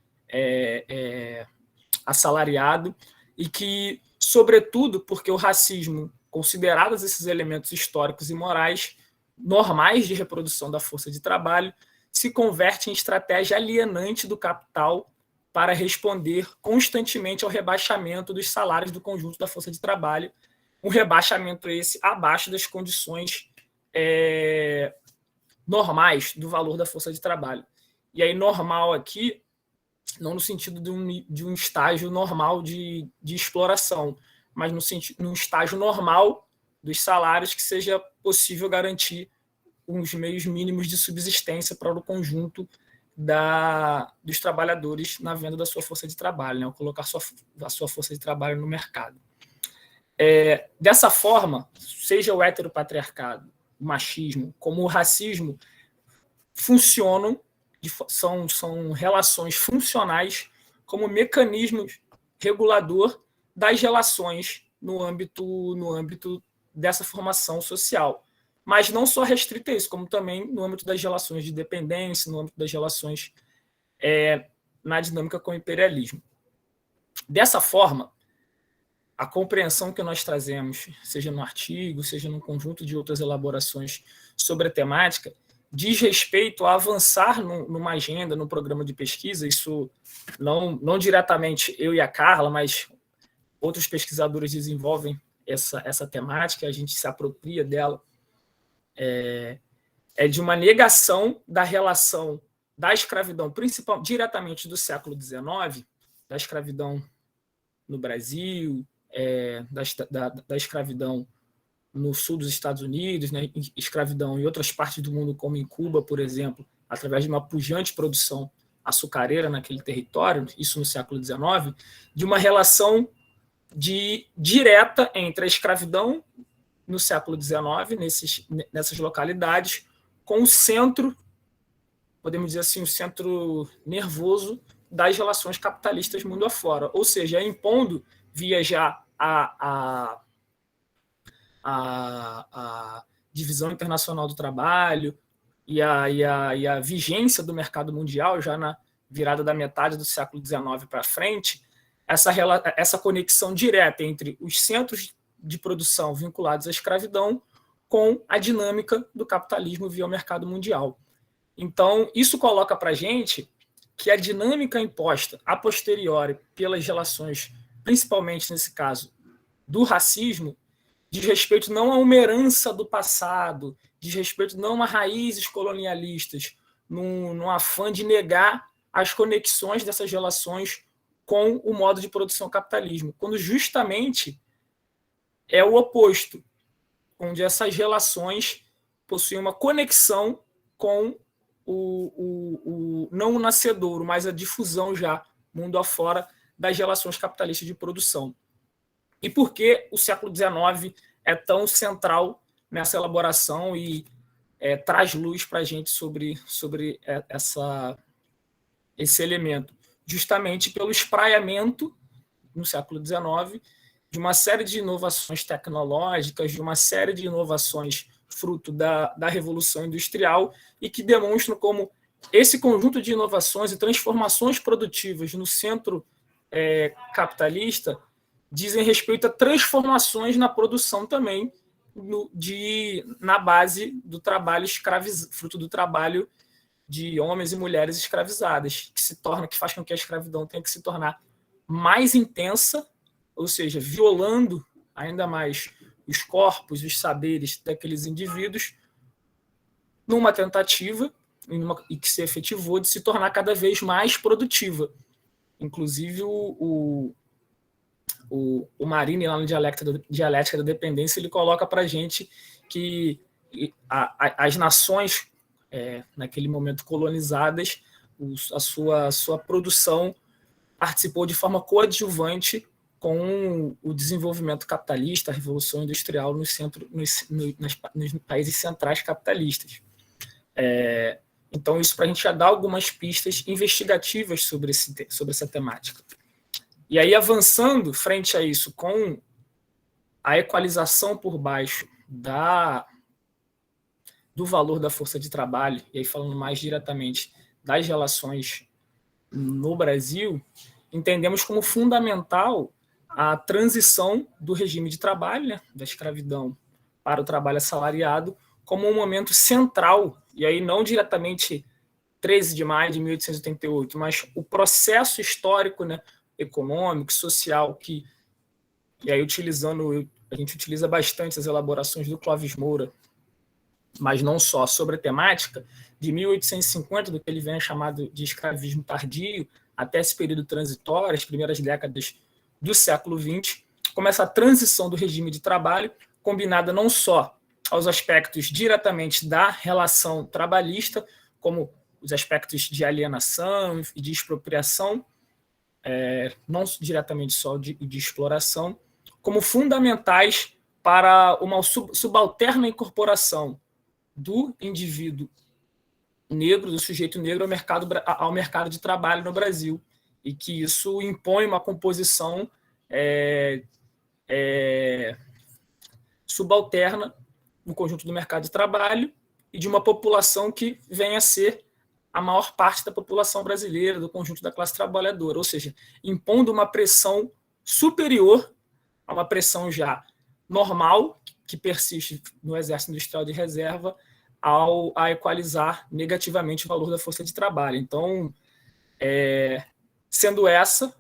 [SPEAKER 3] assalariado, e que, sobretudo, porque o racismo, considerados esses elementos históricos e morais normais de reprodução da força de trabalho, se converte em estratégia alienante do capital para responder constantemente ao rebaixamento dos salários do conjunto da força de trabalho, um rebaixamento esse abaixo das condições normais do valor da força de trabalho. E aí, normal aqui, não no sentido de um estágio normal de exploração, mas num estágio normal dos salários que seja possível garantir uns meios mínimos de subsistência para o conjunto dos trabalhadores na venda da sua força de trabalho, né? Ou colocar a sua força de trabalho no mercado. Dessa forma, seja o heteropatriarcado, o machismo, como o racismo, funcionam, são relações funcionais como mecanismos regulador das relações no âmbito dessa formação social. Mas não só restrito a isso, como também no âmbito das relações de dependência, no âmbito das relações na dinâmica com o imperialismo. Dessa forma, a compreensão que nós trazemos, seja no artigo, seja num conjunto de outras elaborações sobre a temática, diz respeito a avançar numa agenda, num programa de pesquisa, isso não diretamente eu e a Carla, mas outros pesquisadores desenvolvem essa temática, a gente se apropria dela, de uma negação da relação da escravidão, principalmente diretamente do século XIX, da escravidão no Brasil, da escravidão no sul dos Estados Unidos, né, escravidão em outras partes do mundo, como em Cuba, por exemplo, através de uma pujante produção açucareira naquele território, isso no século XIX, de uma relação direta entre a escravidão no século XIX, nessas localidades, com o centro, podemos dizer assim, o centro nervoso das relações capitalistas mundo afora, ou seja, impondo via já a divisão internacional do trabalho e a vigência do mercado mundial, já na virada da metade do século XIX para frente, essa conexão direta entre os centros de produção vinculados à escravidão com a dinâmica do capitalismo via o mercado mundial. Então, isso coloca para a gente que a dinâmica imposta a posteriori pelas relações, principalmente nesse caso, do racismo, diz respeito não a uma herança do passado, diz respeito não a raízes colonialistas, num afã de negar as conexões dessas relações com o modo de produção capitalismo, quando justamente é o oposto, onde essas relações possuem uma conexão com não o nascedouro, mas a difusão já, mundo afora, das relações capitalistas de produção. E por que o século XIX é tão central nessa elaboração e traz luz para a gente sobre esse elemento? Justamente pelo espraiamento, no século XIX, de uma série de inovações tecnológicas, de uma série de inovações fruto da Revolução Industrial e que demonstram como esse conjunto de inovações e transformações produtivas no centro capitalista dizem respeito a transformações na produção também, na base do trabalho fruto do trabalho de homens e mulheres escravizadas, que faz com que a escravidão tenha que se tornar mais intensa, ou seja, violando ainda mais os corpos, os saberes daqueles indivíduos, numa tentativa, e que se efetivou, de se tornar cada vez mais produtiva. Inclusive, o Marini, lá no Dialética da Dependência, ele coloca para a gente que as nações, naquele momento colonizadas, a sua produção participou de forma coadjuvante com o desenvolvimento capitalista, a Revolução Industrial nos países centrais capitalistas. Então, isso para a gente já dá algumas pistas investigativas sobre essa temática. E aí, avançando frente a isso, com a equalização por baixo do valor da força de trabalho, e aí falando mais diretamente das relações no Brasil, entendemos como fundamental a transição do regime de trabalho, né, da escravidão para o trabalho assalariado, como um momento central, e aí não diretamente 13 de maio de 1888, mas o processo histórico, né, econômico, social, e aí a gente utiliza bastante as elaborações do Clóvis Moura, mas não só, sobre a temática, de 1850, do que ele vem chamado de escravismo tardio, até esse período transitório, as primeiras décadas do século XX, como essa transição do regime de trabalho, combinada não só aos aspectos diretamente da relação trabalhista, como os aspectos de alienação e de expropriação, não diretamente só de exploração, como fundamentais para uma subalterna incorporação do indivíduo negro, do sujeito negro ao mercado de trabalho no Brasil, e que isso impõe uma composição subalterna no conjunto do mercado de trabalho e de uma população que vem a ser a maior parte da população brasileira, do conjunto da classe trabalhadora, ou seja, impondo uma pressão superior a uma pressão já normal, que persiste no Exército Industrial de Reserva, a equalizar negativamente o valor da força de trabalho. Então, sendo essa,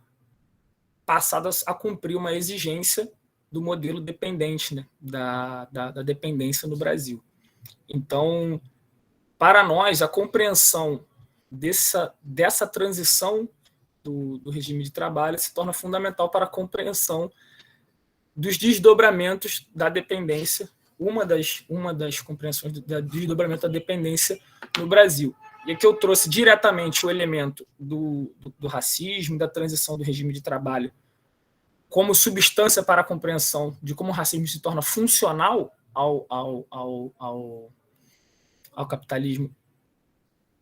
[SPEAKER 3] passadas a cumprir uma exigência do modelo dependente, né, da dependência no Brasil. Então, para nós, a compreensão dessa transição do regime de trabalho se torna fundamental para a compreensão dos desdobramentos da dependência, uma das compreensões do desdobramento da dependência no Brasil. E aqui eu trouxe diretamente o elemento do racismo, da transição do regime de trabalho, como substância para a compreensão de como o racismo se torna funcional ao capitalismo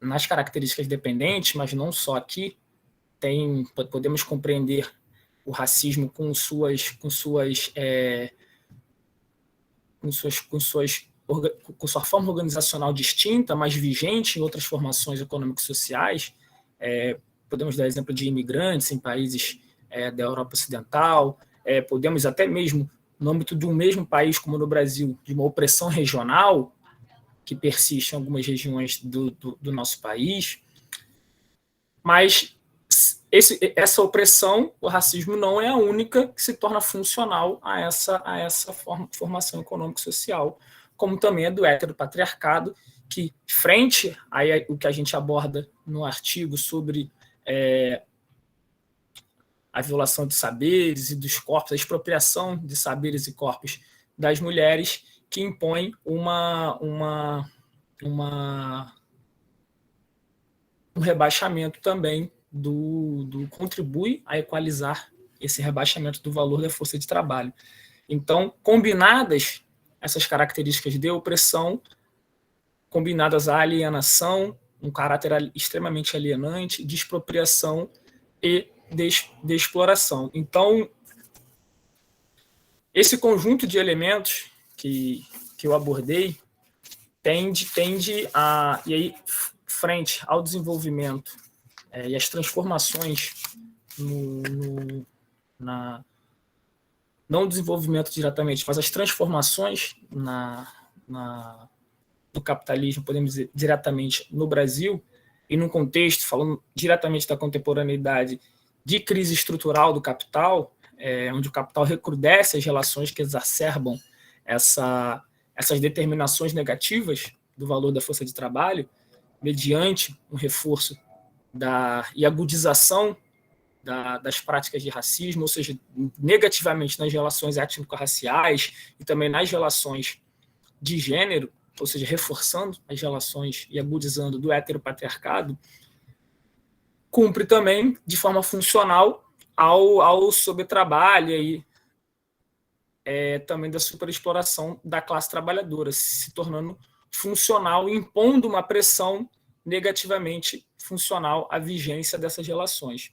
[SPEAKER 3] nas características dependentes, mas não só aqui. Podemos compreender o racismo com sua forma organizacional distinta, mas vigente em outras formações econômicas e sociais. Podemos dar exemplo de imigrantes em países da Europa Ocidental, podemos até mesmo, no âmbito de um mesmo país, como no Brasil, de uma opressão regional que persiste em algumas regiões do nosso país. Mas essa opressão, o racismo, não é a única que se torna funcional a essa formação econômica e social, como também é do heteropatriarcado, que, frente a o que a gente aborda no artigo sobre a violação de saberes e dos corpos, a expropriação de saberes e corpos das mulheres, que impõe um rebaixamento também contribui a equalizar esse rebaixamento do valor da força de trabalho. Então, combinadas essas características de opressão, combinadas à alienação, um caráter extremamente alienante, de expropriação e de exploração. Então, esse conjunto de elementos que eu abordei tende a, e aí, frente ao desenvolvimento e as transformações não o desenvolvimento diretamente, mas as transformações do capitalismo, podemos dizer, diretamente no Brasil, e num contexto, falando diretamente da contemporaneidade, de crise estrutural do capital, onde o capital recrudesce as relações que exacerbam essas determinações negativas do valor da força de trabalho, mediante um reforço e agudização das práticas de racismo, ou seja, negativamente nas relações étnico-raciais e também nas relações de gênero, ou seja, reforçando as relações e agudizando do heteropatriarcado, cumpre também de forma funcional ao sobretrabalho e também da superexploração da classe trabalhadora, se tornando funcional, impondo uma pressão negativamente funcional à vigência dessas relações.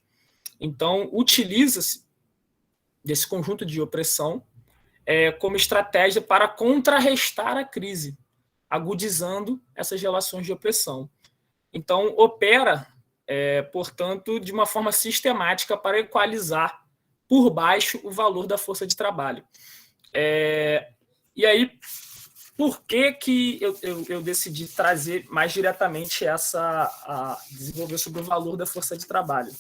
[SPEAKER 3] Então, utiliza-se desse conjunto de opressão como estratégia para contrarrestar a crise, agudizando essas relações de opressão. Então, opera, portanto, de uma forma sistemática para equalizar por baixo o valor da força de trabalho. E aí, por que eu decidi trazer mais diretamente desenvolver sobre o valor da força de trabalho?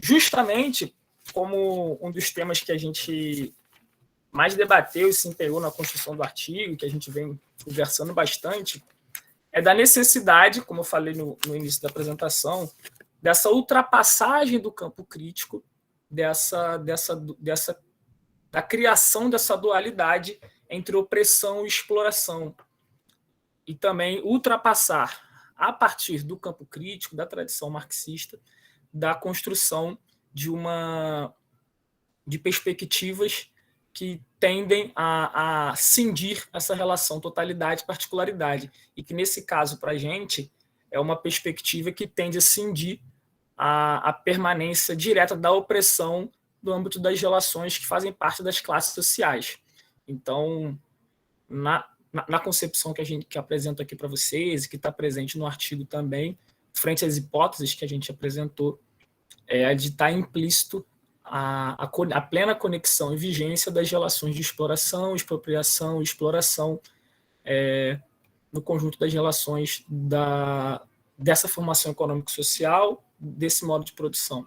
[SPEAKER 3] Justamente como um dos temas que a gente mais debateu e se empenhou na construção do artigo, que a gente vem conversando bastante, é da necessidade, como eu falei no início da apresentação, dessa ultrapassagem do campo crítico, da criação dessa dualidade entre opressão e exploração, e também ultrapassar, a partir do campo crítico, da tradição marxista, da construção de perspectivas que tendem a cindir essa relação totalidade-particularidade, e que, nesse caso, para a gente, é uma perspectiva que tende a cindir a permanência direta da opressão no âmbito das relações que fazem parte das classes sociais. Então, na concepção que apresento aqui para vocês, e que está presente no artigo também, frente às hipóteses que a gente apresentou, de estar implícito a plena conexão e vigência das relações de exploração, expropriação e exploração no conjunto das relações dessa formação econômico-social, desse modo de produção.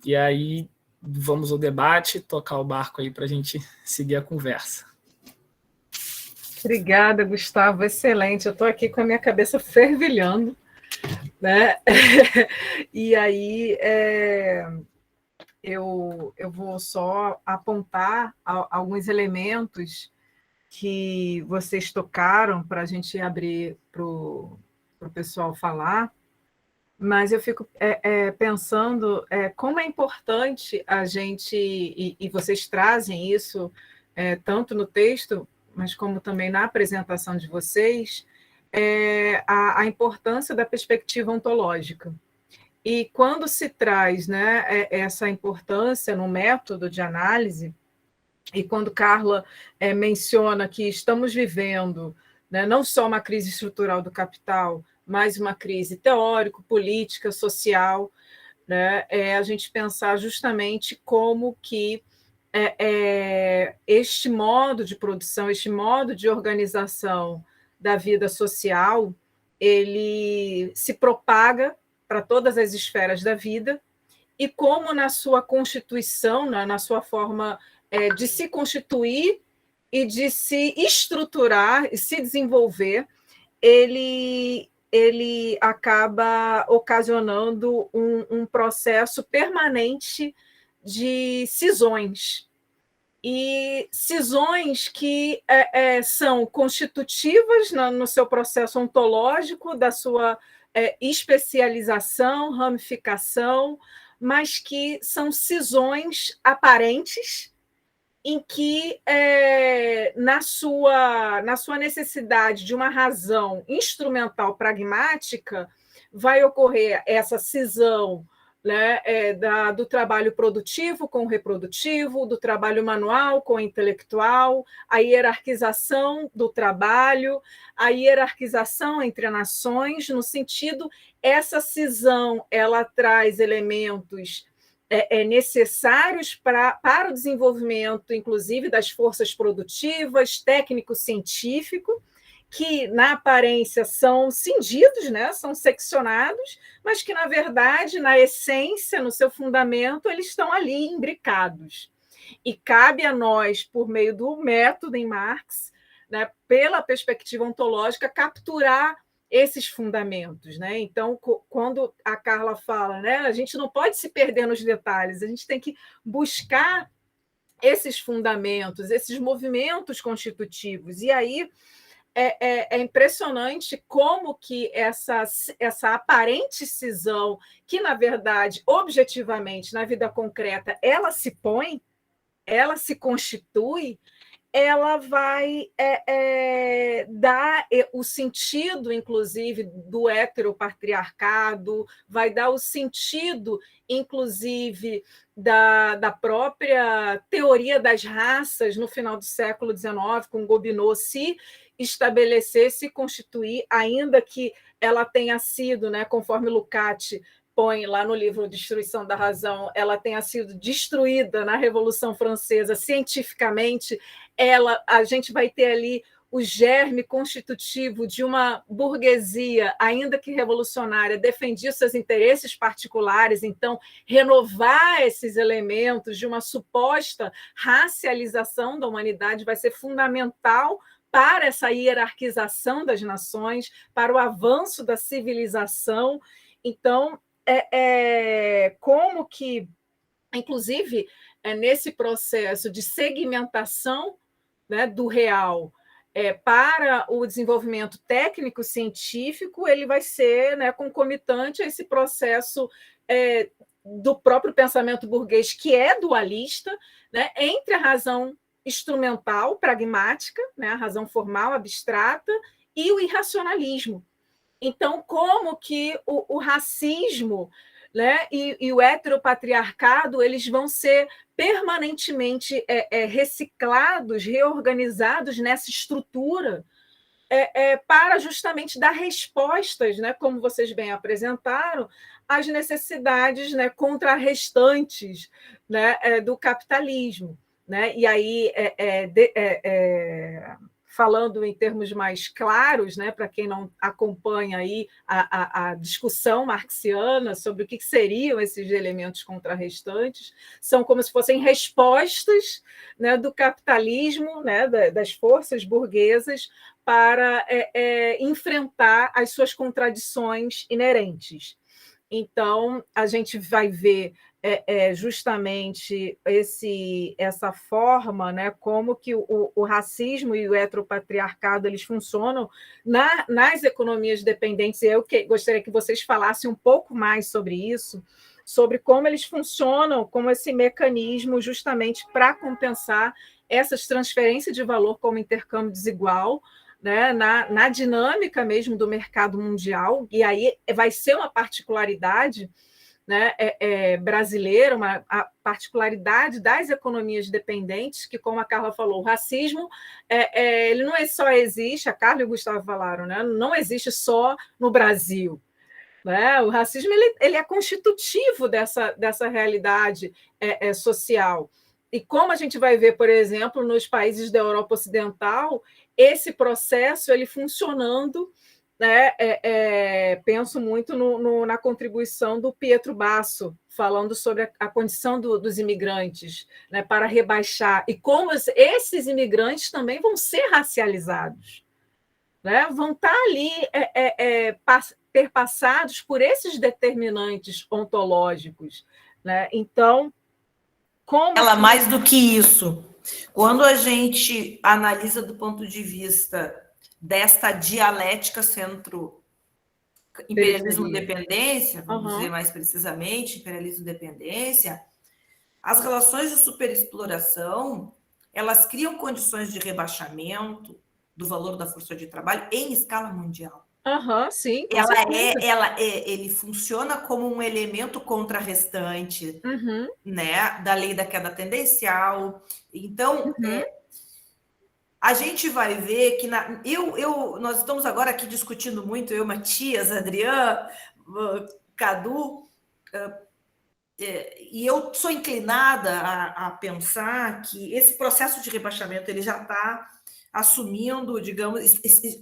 [SPEAKER 3] E aí, vamos ao debate, tocar o barco aí para a gente seguir a conversa.
[SPEAKER 1] Obrigada, Gustavo, excelente. Eu estou aqui com a minha cabeça fervilhando, né? E aí eu vou só apontar alguns elementos que vocês tocaram para a gente abrir para o pessoal falar, mas eu fico pensando como é importante a gente, e vocês trazem isso tanto no texto, mas como também na apresentação de vocês, a importância da perspectiva ontológica. E quando se traz, né, essa importância no método de análise, e quando Carla menciona que estamos vivendo, né, não só uma crise estrutural do capital, mas uma crise teórico, política, social, né, a gente pensar justamente como que este modo de produção, este modo de organização da vida social, ele se propaga para todas as esferas da vida, e como na sua constituição, na sua forma de se constituir e de se estruturar e se desenvolver, ele acaba ocasionando um processo permanente de cisões. E cisões que são constitutivas no seu processo ontológico, da sua especialização, ramificação, mas que são cisões aparentes, em que, na sua necessidade de uma razão instrumental pragmática, vai ocorrer essa cisão, né, do trabalho produtivo com o reprodutivo, do trabalho manual com o intelectual, a hierarquização do trabalho, a hierarquização entre nações, no sentido, essa cisão ela traz elementos necessários para o desenvolvimento, inclusive, das forças produtivas, técnico-científico, que, na aparência, são cindidos, né? São seccionados, mas que, na verdade, na essência, no seu fundamento, eles estão ali imbricados. E cabe a nós, por meio do método em Marx, né, pela perspectiva ontológica, capturar esses fundamentos, né? Então, quando a Carla fala, né, a gente não pode se perder nos detalhes, a gente tem que buscar esses fundamentos, esses movimentos constitutivos. E aí é impressionante como que essa aparente cisão, que, na verdade, objetivamente, na vida concreta, ela se põe, ela se constitui, ela vai dar o sentido, inclusive, do heteropatriarcado, vai dar o sentido, inclusive, da própria teoria das raças no final do século XIX, com Gobineau, se estabelecer, se constituir, ainda que ela tenha sido, né, conforme Lukács põe lá no livro Destruição da Razão, ela tenha sido destruída na Revolução Francesa cientificamente, a gente vai ter ali o germe constitutivo de uma burguesia, ainda que revolucionária, defendia seus interesses particulares, então renovar esses elementos de uma suposta racialização da humanidade vai ser fundamental para essa hierarquização das nações, para o avanço da civilização. Então, como que, inclusive, nesse processo de segmentação, né, do real para o desenvolvimento técnico-científico, ele vai ser, né, concomitante a esse processo do próprio pensamento burguês, que é dualista, né, entre a razão instrumental, pragmática, né, a razão formal, abstrata, e o irracionalismo. Então, como que o racismo, né, e o heteropatriarcado eles vão ser permanentemente reciclados, reorganizados nessa estrutura para justamente dar respostas, né, como vocês bem apresentaram, às necessidades, né, contrarrestantes, né, do capitalismo. Né? E aí, falando em termos mais claros, né, para quem não acompanha aí a discussão marxiana sobre o que seriam esses elementos contrarrestantes, são como se fossem respostas, né, do capitalismo, né, das forças burguesas, para enfrentar as suas contradições inerentes. Então, a gente vai ver justamente essa forma, né, como que o racismo e o heteropatriarcado eles funcionam nas economias dependentes. Eu gostaria que vocês falassem um pouco mais sobre isso, sobre como eles funcionam, como esse mecanismo justamente para compensar essas transferências de valor como intercâmbio desigual, né, na dinâmica mesmo do mercado mundial, e aí vai ser uma particularidade, né, brasileira, a particularidade das economias dependentes, que, como a Carla falou, o racismo ele não só existe, a Carla e o Gustavo falaram, né, não existe só no Brasil. Né? O racismo ele é constitutivo dessa realidade social. E como a gente vai ver, por exemplo, nos países da Europa Ocidental, esse processo ele funcionando, né? Penso muito na contribuição do Pietro Basso, falando sobre a condição dos imigrantes, né? Para rebaixar, e como esses imigrantes também vão ser racializados. Né? Vão estar ali perpassados por esses determinantes ontológicos. Né? Então, como...
[SPEAKER 2] Ela, mais do que isso, quando a gente analisa do ponto de vista desta dialética centro-imperialismo-dependência, vamos dizer mais precisamente, imperialismo-dependência, as relações de superexploração, elas criam condições de rebaixamento do valor da força de trabalho em escala mundial.
[SPEAKER 1] Sim,
[SPEAKER 2] ele funciona como um elemento contrarrestante, né, da lei da queda tendencial. Então, a gente vai ver que nós estamos agora aqui discutindo muito, eu, Matias, Adriano, Cadu, e eu sou inclinada a pensar que esse processo de rebaixamento ele já está assumindo, digamos,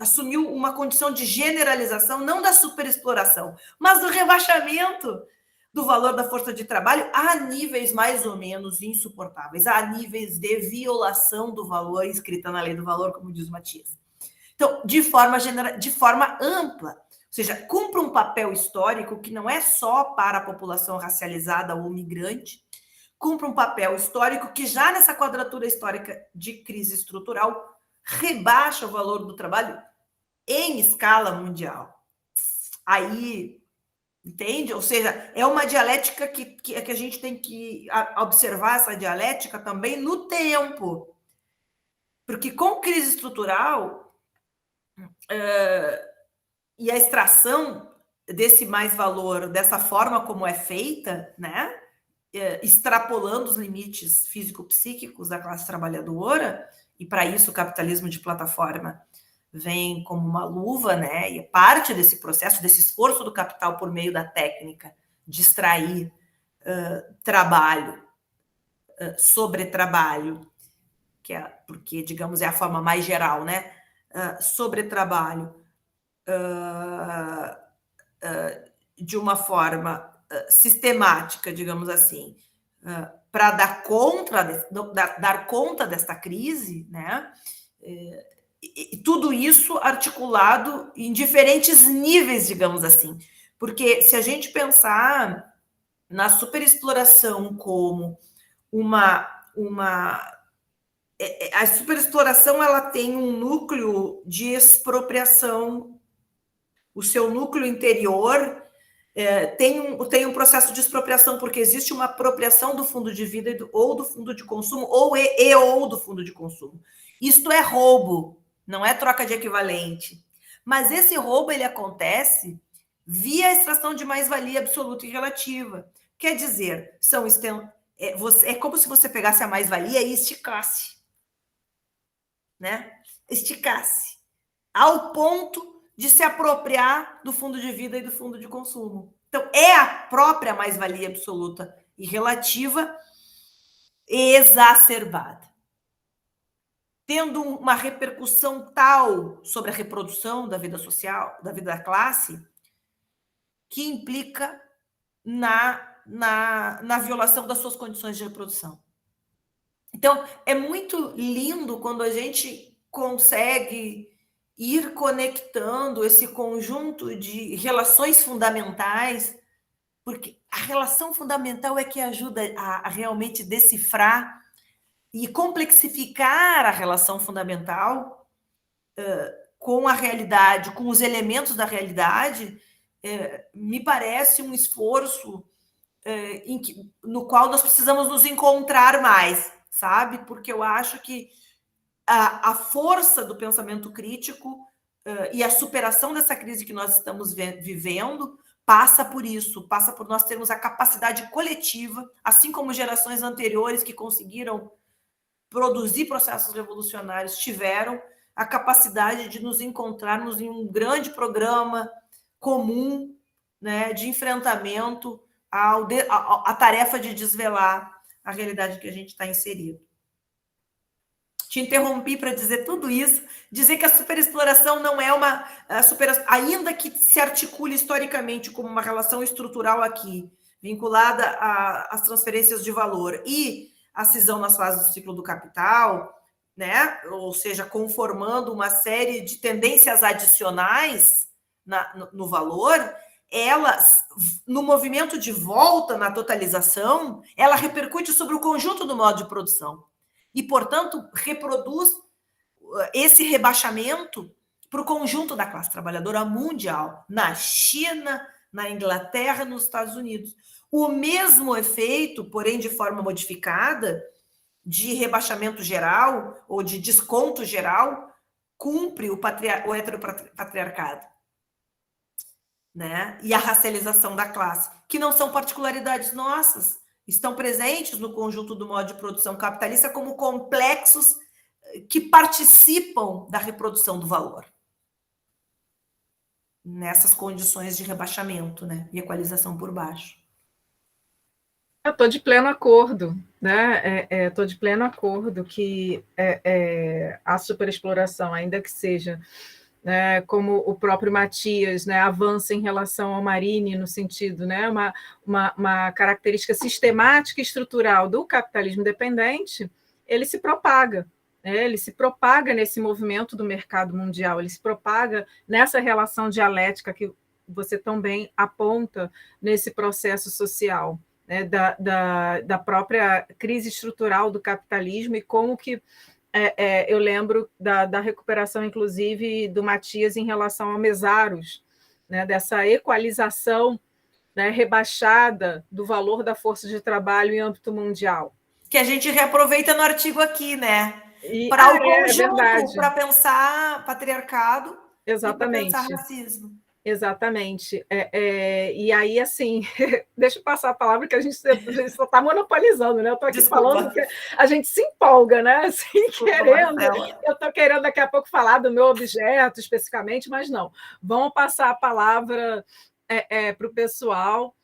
[SPEAKER 2] assumiu uma condição de generalização, não da superexploração, mas do rebaixamento do valor da força de trabalho a níveis mais ou menos insuportáveis, a níveis de violação do valor inscrita na lei do valor, como diz o Matias. Então, de forma ampla, ou seja, cumpre um papel histórico que não é só para a população racializada ou migrante, cumpre um papel histórico que já nessa quadratura histórica de crise estrutural rebaixa o valor do trabalho em escala mundial. Aí, entende? Ou seja, é uma dialética que a gente tem que observar essa dialética também no tempo. Porque com crise estrutural e a extração desse mais valor, dessa forma como é feita, né? Extrapolando os limites físico-psíquicos da classe trabalhadora, e para isso o capitalismo de plataforma vem como uma luva, né? E é parte desse processo, desse esforço do capital por meio da técnica de extrair trabalho sobre trabalho, porque, digamos, é a forma mais geral, né? Sobre trabalho de uma forma sistemática, digamos assim, para dar conta desta crise, né? E tudo isso articulado em diferentes níveis, digamos assim. Porque se a gente pensar na superexploração como a superexploração ela tem um núcleo de expropriação, o seu núcleo interior tem um processo de expropriação, porque existe uma apropriação do fundo de vida ou do fundo de consumo, ou do fundo de consumo. Isto é roubo, não é troca de equivalente. Mas esse roubo ele acontece via a extração de mais-valia absoluta e relativa. Quer dizer, é como se você pegasse a mais-valia e esticasse. Né? Esticasse. Ao ponto de se apropriar do fundo de vida e do fundo de consumo. Então, é a própria mais-valia absoluta e relativa exacerbada, tendo uma repercussão tal sobre a reprodução da vida social, da vida da classe, que implica na violação das suas condições de reprodução. Então, é muito lindo quando a gente consegue ir conectando esse conjunto de relações fundamentais, porque a relação fundamental é que ajuda a realmente decifrar e complexificar a relação fundamental com a realidade, com os elementos da realidade, me parece um esforço no qual nós precisamos nos encontrar mais, sabe? Porque eu acho que a força do pensamento crítico e a superação dessa crise que nós estamos vivendo passa por isso, passa por nós termos a capacidade coletiva, assim como gerações anteriores que conseguiram produzir processos revolucionários tiveram a capacidade de nos encontrarmos em um grande programa comum, né, de enfrentamento à tarefa de desvelar a realidade que a gente está inserido. Te interrompi para dizer tudo isso, dizer que a superexploração não é uma ainda que se articule historicamente como uma relação estrutural aqui, vinculada às transferências de valor e a cisão nas fases do ciclo do capital, né? Ou seja, conformando uma série de tendências adicionais no valor, elas, no movimento de volta na totalização, ela repercute sobre o conjunto do modo de produção. E, portanto, reproduz esse rebaixamento para o conjunto da classe trabalhadora mundial, na China, na Inglaterra, nos Estados Unidos. O mesmo efeito, porém de forma modificada, de rebaixamento geral ou de desconto geral, cumpre o heteropatriarcado, né? E a racialização da classe, que não são particularidades nossas, estão presentes no conjunto do modo de produção capitalista como complexos que participam da reprodução do valor. Nessas condições de rebaixamento, né? E equalização por baixo.
[SPEAKER 1] Eu estou de pleno acordo, né? Estou de pleno acordo que a superexploração, ainda que seja, né, como o próprio Matias, né, avança em relação ao Marini, no sentido, né, uma característica sistemática e estrutural do capitalismo dependente, ele se propaga. Ele se propaga nesse movimento do mercado mundial, ele se propaga nessa relação dialética que você também aponta nesse processo social. Né, da própria crise estrutural do capitalismo e como que eu lembro da recuperação, inclusive, do Matias em relação ao Mesaros, né, dessa equalização, né, rebaixada do valor da força de trabalho em âmbito mundial.
[SPEAKER 2] Que a gente reaproveita no artigo aqui, né? Para o conjunto, para pensar patriarcado.
[SPEAKER 1] Exatamente.
[SPEAKER 2] E para pensar racismo.
[SPEAKER 1] Exatamente. E aí, assim, deixa eu passar a palavra que a gente só está monopolizando, né? Eu estou aqui falando que a gente se empolga, né? Assim, querendo. Eu estou querendo daqui a pouco falar do meu objeto especificamente, mas não. Vamos passar a palavra para o pessoal.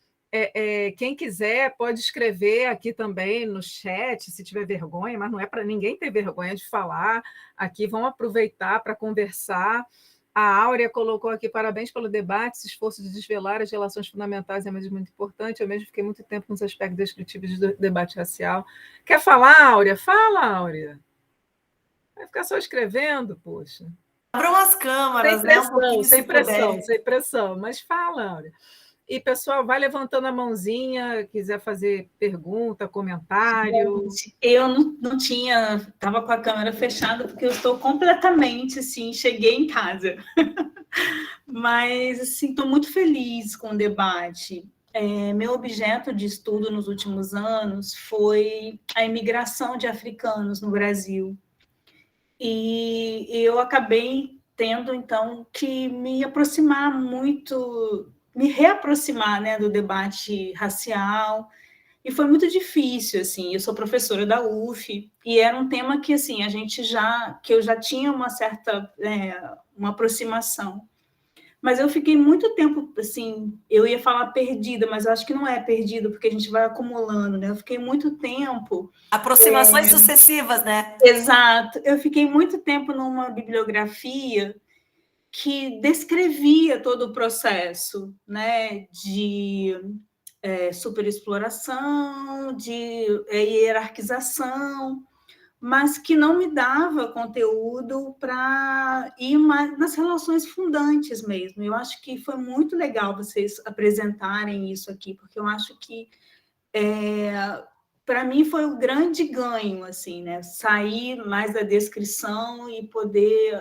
[SPEAKER 1] Quem quiser pode escrever aqui também no chat, se tiver vergonha, mas não é para ninguém ter vergonha de falar. Aqui vamos aproveitar para conversar. A Áurea colocou aqui, parabéns pelo debate, esse esforço de desvelar as relações fundamentais é mesmo muito importante, eu mesmo fiquei muito tempo nos aspectos descritivos do debate racial. Quer falar, Áurea? Fala, Áurea. Vai ficar só escrevendo, poxa.
[SPEAKER 2] Abram as câmaras,
[SPEAKER 1] sem pressão, sem pressão, mas fala, Áurea. E, pessoal, vai levantando a mãozinha, quiser fazer pergunta, comentário.
[SPEAKER 4] Eu não tinha, estava com a câmera fechada, porque eu estou completamente, assim, cheguei em casa. Mas, assim, estou muito feliz com o debate. Meu objeto de estudo nos últimos anos foi a imigração de africanos no Brasil. E eu acabei tendo, então, que me aproximar muito... me reaproximar, né, do debate racial, e foi muito difícil, assim, eu sou professora da UF, e era um tema que, assim, que eu já tinha uma certa, uma aproximação, mas eu fiquei muito tempo, assim, eu ia falar perdida, mas eu acho que não é perdida, porque a gente vai acumulando, né, eu fiquei muito tempo...
[SPEAKER 2] Aproximações sucessivas, né?
[SPEAKER 4] Exato, eu fiquei muito tempo numa bibliografia que descrevia todo o processo, né, de superexploração, de hierarquização, mas que não me dava conteúdo para ir mais nas relações fundantes mesmo. Eu acho que foi muito legal vocês apresentarem isso aqui, porque eu acho que, para mim, foi um grande ganho, assim, né, sair mais da descrição e poder...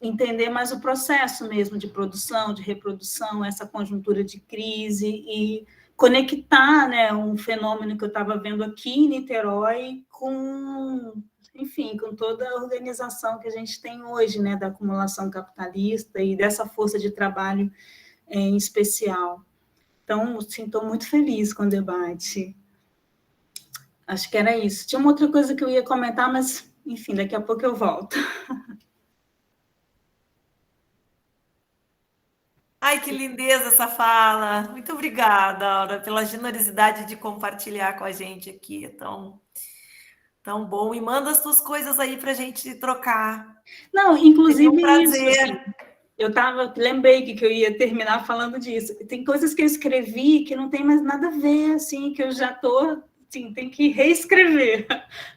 [SPEAKER 4] entender mais o processo mesmo de produção, de reprodução, essa conjuntura de crise e conectar, né, um fenômeno que eu estava vendo aqui em Niterói com enfim, com toda a organização que a gente tem hoje, né, da acumulação capitalista e dessa força de trabalho em especial. Então, sim, estou muito feliz com o debate. Acho que era isso. Tinha uma outra coisa que eu ia comentar, mas, enfim, daqui a pouco eu volto.
[SPEAKER 2] Ai, que lindeza essa fala. Muito obrigada, Aura, pela generosidade de compartilhar com a gente aqui. É tão bom. E manda as tuas coisas aí para a gente trocar.
[SPEAKER 4] Não, inclusive
[SPEAKER 2] um prazer.
[SPEAKER 4] isso, assim, lembrei que eu ia terminar falando disso. Tem coisas que eu escrevi que não tem mais nada a ver, assim, que eu já estou, assim, tem que reescrever,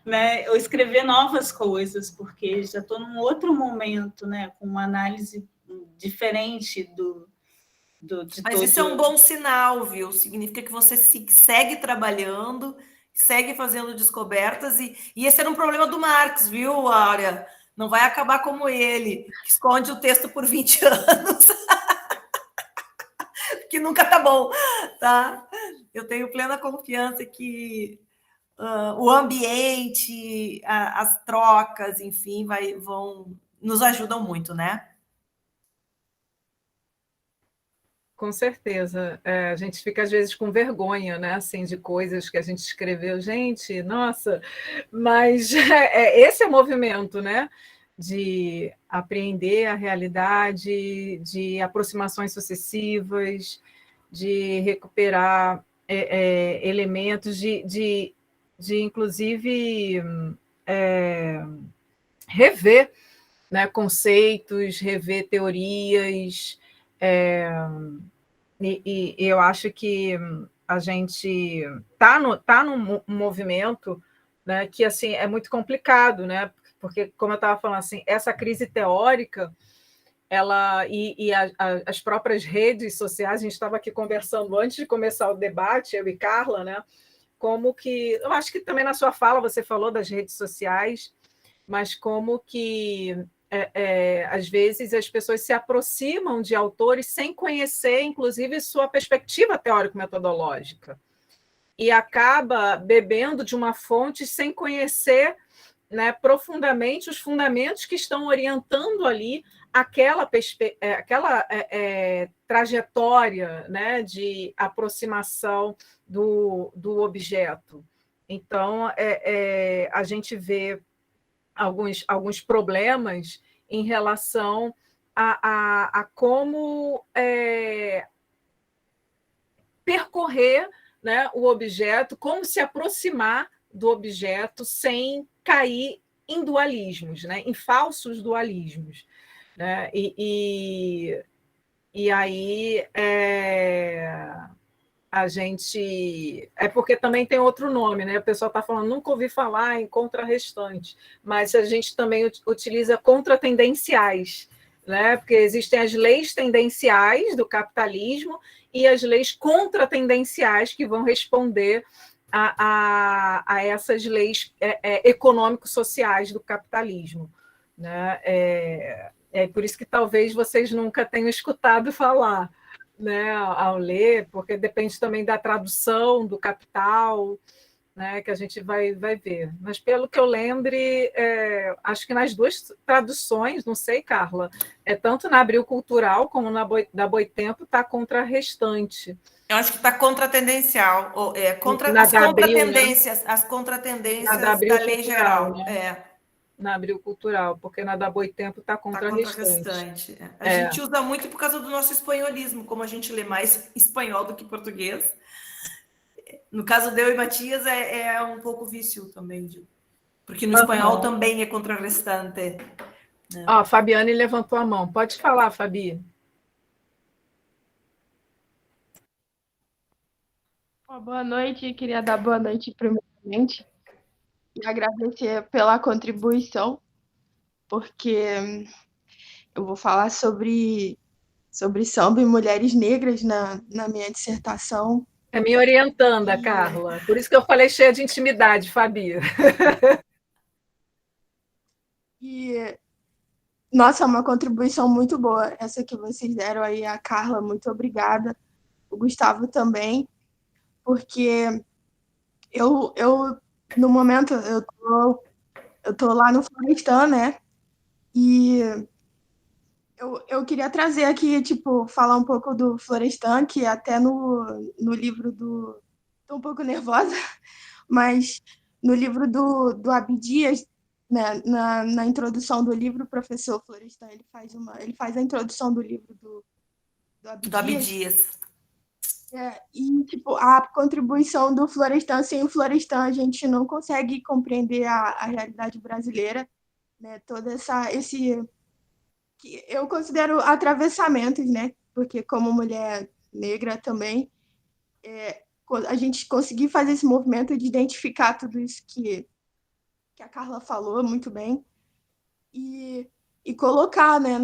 [SPEAKER 4] né? Ou escrever novas coisas, porque já estou num outro momento, né? Com uma análise diferente
[SPEAKER 2] Mas isso é um bom sinal, viu? Significa que você segue trabalhando, segue fazendo descobertas, e esse era um problema do Marx, viu, Áurea? Não vai acabar como ele, que esconde o texto por 20 anos, que nunca tá bom, tá? Eu tenho plena confiança que o ambiente, as trocas, enfim, nos ajudam muito, né?
[SPEAKER 1] Com certeza. A gente fica, às vezes, com vergonha, né? Assim, de coisas que a gente escreveu. Gente, nossa! Mas esse é o movimento, né? De apreender a realidade, de aproximações sucessivas, de recuperar elementos, inclusive, rever, né, conceitos, rever teorias. E eu acho que a gente está num movimento, né, que assim, é muito complicado, né? Porque, como eu estava falando, assim, essa crise teórica, as próprias redes sociais, a gente estava aqui conversando antes de começar o debate, eu e Carla, né? Como que, eu acho que também na sua fala você falou das redes sociais, mas como que às vezes as pessoas se aproximam de autores sem conhecer, inclusive, sua perspectiva teórico-metodológica, e acaba bebendo de uma fonte sem conhecer, né, profundamente os fundamentos que estão orientando ali aquela trajetória, né, de aproximação do objeto. Então, a gente vê alguns problemas em relação a como percorrer, né, o objeto, como se aproximar do objeto sem cair em dualismos, né, em falsos dualismos. Né? E aí a gente... É porque também tem outro nome, né? O pessoal está falando, nunca ouvi falar em contrarrestante, mas a gente também utiliza contratendenciais, né? Porque existem as leis tendenciais do capitalismo e as leis contratendenciais que vão responder a essas leis econômico-sociais do capitalismo. Né? É por isso que talvez vocês nunca tenham escutado falar, né, ao ler, porque depende também da tradução do Capital, né, que a gente vai ver. Mas, pelo que eu lembre, acho que nas duas traduções, não sei, Carla, tanto na Abril Cultural como na Boitempo está contrarrestante.
[SPEAKER 2] Eu acho que está contratendencial, as contratendências da lei geral.
[SPEAKER 1] Né? Na Abril Cultural, porque na da Boitempo está contrarrestante.
[SPEAKER 2] A gente usa muito por causa do nosso espanholismo, como a gente lê mais espanhol do que português. No caso de eu e Matias, é um pouco vício também, porque no espanhol também é contrarrestante. Né?
[SPEAKER 1] A Fabiane levantou a mão. Pode falar, Fabi.
[SPEAKER 5] Boa noite, queria dar boa noite primeiramente e agradecer pela contribuição, porque eu vou falar sobre samba e mulheres negras na minha dissertação.
[SPEAKER 1] É me orientando, Carla. Por isso que eu falei cheia de intimidade, Fabi.
[SPEAKER 5] E, nossa, é uma contribuição muito boa essa que vocês deram aí, a Carla, muito obrigada. O Gustavo também, porque eu no momento, eu eu tô lá no Florestan, né? E eu queria trazer aqui, tipo, falar um pouco do Florestan, que até no livro do... Tô um pouco nervosa, mas no livro do Abdias, né, na introdução do livro, o professor Florestan, ele faz a introdução do livro do
[SPEAKER 2] Do
[SPEAKER 5] Abdias.
[SPEAKER 2] Abdias.
[SPEAKER 5] E, tipo, a contribuição do Florestan, sem o Florestan, a gente não consegue compreender a realidade brasileira, né? Todo esse que eu considero atravessamentos, né? Porque como mulher negra também, a gente conseguir fazer esse movimento de identificar tudo isso que a Carla falou muito bem e colocar, né,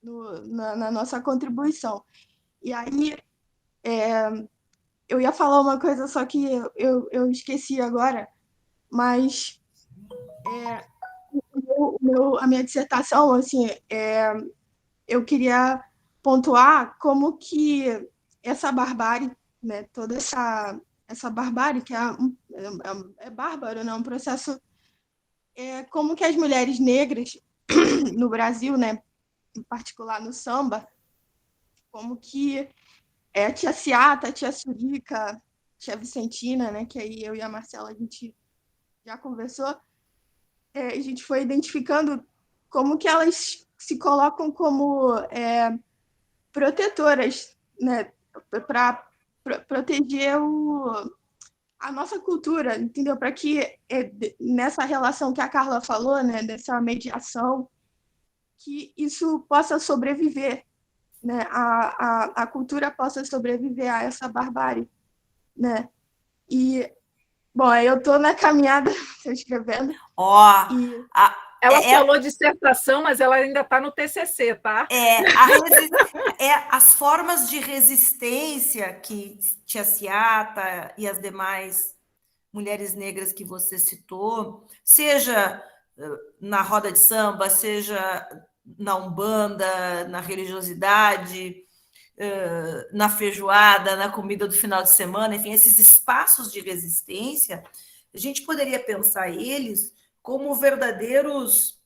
[SPEAKER 5] na nossa contribuição. E aí, eu ia falar uma coisa, só que eu esqueci agora, mas a minha dissertação, assim, eu queria pontuar como que essa barbárie, né, toda essa barbárie, que é bárbaro, né, um processo, como que as mulheres negras no Brasil, né, em particular no samba, como que a tia Ciata, a tia Surica, tia Vicentina, né, que aí eu e a Marcela a gente já conversou, a gente foi identificando como que elas se colocam como protetoras, né, para proteger a nossa cultura, entendeu? Para que nessa relação que a Carla falou, né, dessa mediação, que isso possa sobreviver, né, a cultura possa sobreviver a essa barbárie, né? E, bom, eu estou na caminhada, estou escrevendo.
[SPEAKER 1] Ela falou dissertação, mas ela ainda está no TCC, tá?
[SPEAKER 2] As formas de resistência que tia Ciata e as demais mulheres negras que você citou, seja na roda de samba, seja na Umbanda, na religiosidade, na feijoada, na comida do final de semana, enfim, esses espaços de resistência, a gente poderia pensar eles como verdadeiros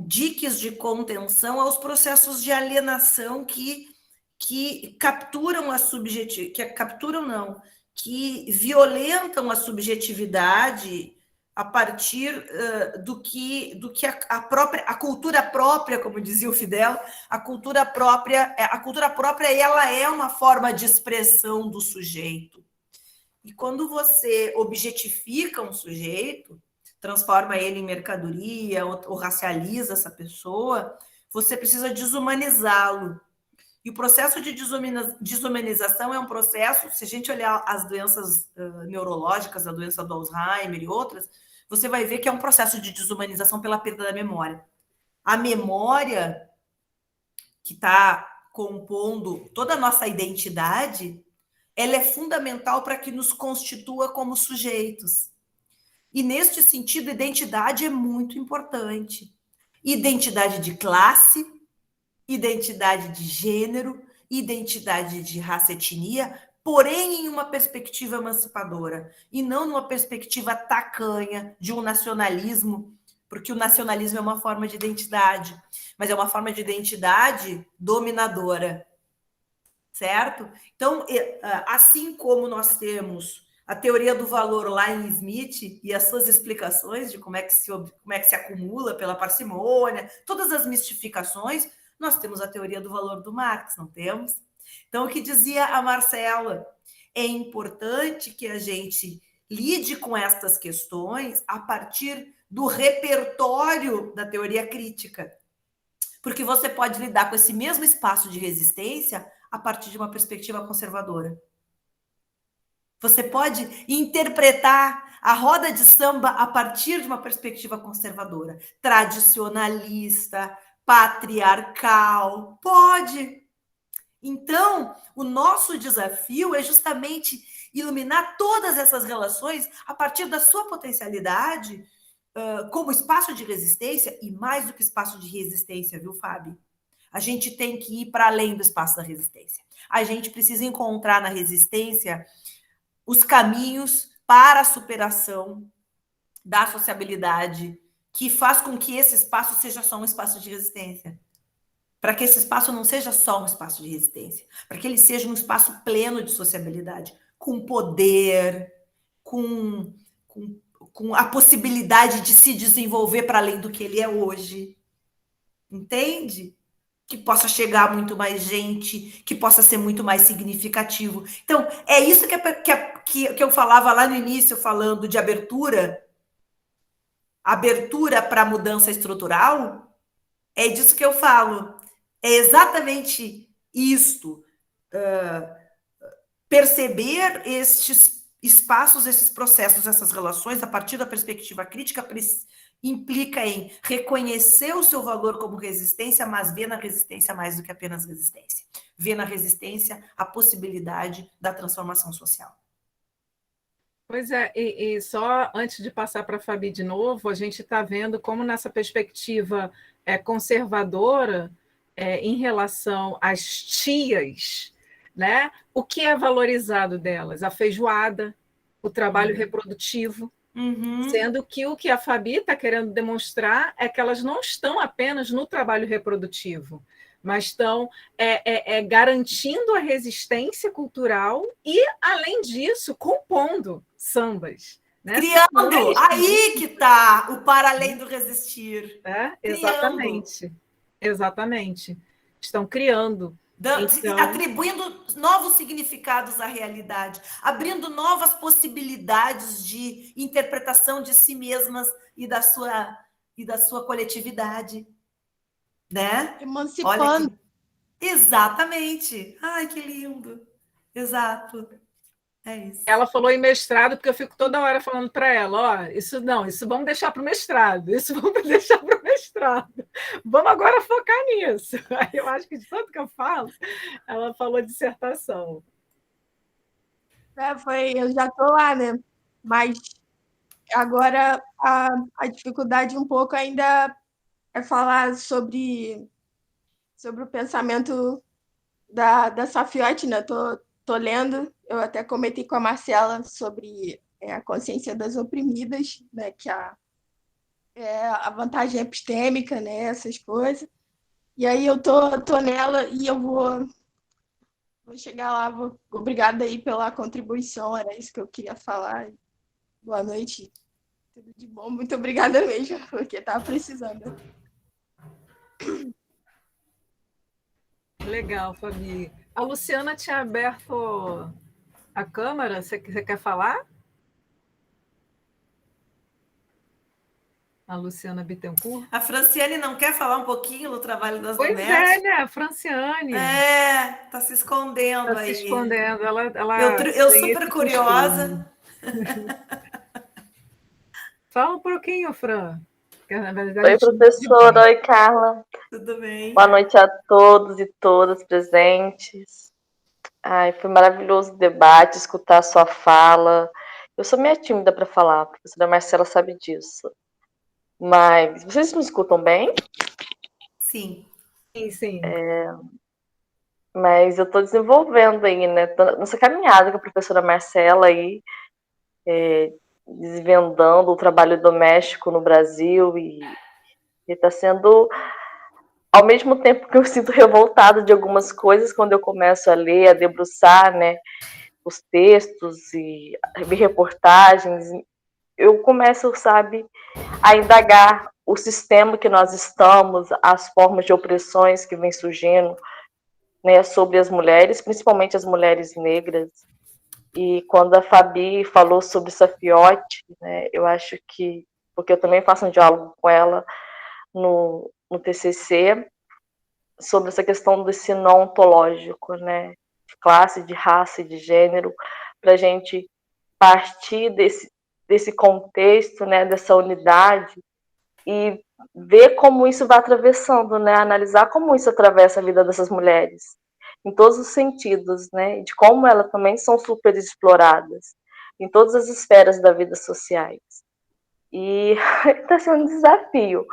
[SPEAKER 2] diques de contenção aos processos de alienação que capturam a subjetividade, que violentam a subjetividade a partir do que a cultura própria, como dizia o Fidel, a cultura própria ela é uma forma de expressão do sujeito. E quando você objetifica um sujeito, transforma ele em mercadoria ou racializa essa pessoa, você precisa desumanizá-lo. E o processo de desumanização é um processo, se a gente olhar as doenças neurológicas, a doença do Alzheimer e outras, você vai ver que é um processo de desumanização pela perda da memória. A memória que está compondo toda a nossa identidade, ela é fundamental para que nos constitua como sujeitos. E, neste sentido, identidade é muito importante. Identidade de classe, identidade de gênero, identidade de raça e etnia, porém em uma perspectiva emancipadora, e não numa perspectiva tacanha de um nacionalismo, porque o nacionalismo é uma forma de identidade, mas é uma forma de identidade dominadora, certo? Então, assim como nós temos a teoria do valor lá em Smith e as suas explicações de como é que se acumula pela parcimônia, todas as mistificações, nós temos a teoria do valor do Marx, não temos? Então, o que dizia a Marcela, é importante que a gente lide com estas questões a partir do repertório da teoria crítica, porque você pode lidar com esse mesmo espaço de resistência a partir de uma perspectiva conservadora. Você pode interpretar a roda de samba a partir de uma perspectiva conservadora, tradicionalista, patriarcal. Pode. Então, o nosso desafio é justamente iluminar todas essas relações a partir da sua potencialidade como espaço de resistência e mais do que espaço de resistência, viu, Fábio? A gente tem que ir para além do espaço da resistência. A gente precisa encontrar na resistência os caminhos para a superação da sociabilidade, que faz com que esse espaço seja só um espaço de resistência. Para que esse espaço não seja só um espaço de resistência, para que ele seja um espaço pleno de sociabilidade, com poder, com a possibilidade de se desenvolver para além do que ele é hoje. Entende? Que possa chegar a muito mais gente, que possa ser muito mais significativo. Então, é isso que eu falava lá no início, falando de abertura para a mudança estrutural. É disso que eu falo. É exatamente isto. Perceber estes espaços, esses processos, essas relações, a partir da perspectiva crítica, implica em reconhecer o seu valor como resistência, mas ver na resistência mais do que apenas resistência. Ver na resistência a possibilidade da transformação social.
[SPEAKER 1] Pois é, e só antes de passar para a Fabi de novo, a gente está vendo como nessa perspectiva conservadora, em relação às tias, né? O que é valorizado delas? A feijoada, o trabalho reprodutivo, sendo que o que a Fabi está querendo demonstrar é que elas não estão apenas no trabalho reprodutivo, mas estão garantindo a resistência cultural e, além disso, compondo sambas. Né?
[SPEAKER 2] Criando, aí que está o para além do resistir.
[SPEAKER 1] Exatamente. Exatamente. Estão criando. Então,
[SPEAKER 2] atribuindo novos significados à realidade, abrindo novas possibilidades de interpretação de si mesmas e da sua coletividade. Né?
[SPEAKER 5] Emancipando.
[SPEAKER 2] Exatamente. Ai, que lindo. Exato. É isso.
[SPEAKER 1] Ela falou em mestrado, porque eu fico toda hora falando para ela, isso vamos deixar para o mestrado, Vamos agora focar nisso. Aí eu acho que de tanto que eu falo, ela falou dissertação.
[SPEAKER 5] Eu já estou lá, né? Mas agora a dificuldade um pouco ainda é falar sobre o pensamento da Safiotti, né? Tô lendo, eu até comentei com a Marcela sobre a consciência das oprimidas, né? Que a vantagem epistêmica, né? Essas coisas. E aí eu tô nela e eu vou chegar lá. Obrigada aí pela contribuição, era isso que eu queria falar. Boa noite, tudo de bom. Muito obrigada mesmo, porque estava precisando.
[SPEAKER 1] Legal, Fabi. A Luciana tinha aberto a câmera, você quer falar? A Luciana Bittencourt.
[SPEAKER 2] A Franciane não quer falar um pouquinho do trabalho das
[SPEAKER 1] Pois
[SPEAKER 2] mulheres?
[SPEAKER 1] né, a Franciane.
[SPEAKER 2] Tá se escondendo aí.
[SPEAKER 1] Está se escondendo.
[SPEAKER 2] Eu super curiosa.
[SPEAKER 1] Fala um pouquinho, Fran.
[SPEAKER 6] Oi, professora. Oi, Carla.
[SPEAKER 2] Tudo bem?
[SPEAKER 6] Boa noite a todos e todas presentes. Foi maravilhoso o debate, escutar a sua fala. Eu sou meio tímida para falar, a professora Marcela sabe disso. Mas vocês me escutam bem?
[SPEAKER 2] Sim.
[SPEAKER 1] Sim.
[SPEAKER 6] Mas eu estou desenvolvendo aí, né? Nessa caminhada com a professora Marcela aí, desvendando o trabalho doméstico no Brasil e está sendo, ao mesmo tempo que eu sinto revoltada de algumas coisas quando eu começo a ler, a debruçar, né, os textos e ver reportagens, eu começo, sabe, a indagar o sistema que nós estamos, as formas de opressões que vêm surgindo, né, sobre as mulheres, principalmente as mulheres negras. E quando a Fabi falou sobre Safiotti, né, eu acho que, porque eu também faço um diálogo com ela no TCC, sobre essa questão desse não ontológico, né, de classe, de raça e de gênero, para a gente partir desse contexto, né, dessa unidade, e ver como isso vai atravessando, né, analisar como isso atravessa a vida dessas mulheres, em todos os sentidos, né, de como elas também são super exploradas, em todas as esferas da vida sociais. E está sendo um desafio,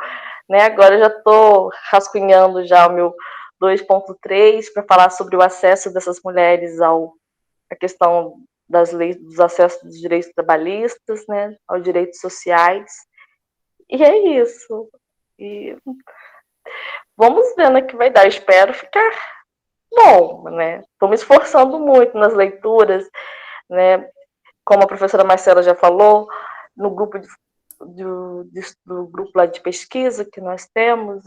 [SPEAKER 6] né, agora eu já estou rascunhando já o meu 2.3 para falar sobre o acesso dessas mulheres à questão das leis, dos acessos dos direitos trabalhistas, né, aos direitos sociais. E é isso. E vamos ver no que vai dar. Espero ficar bom, né? Estou me esforçando muito nas leituras, né? Como a professora Marcela já falou, no grupo do grupo lá de pesquisa que nós temos,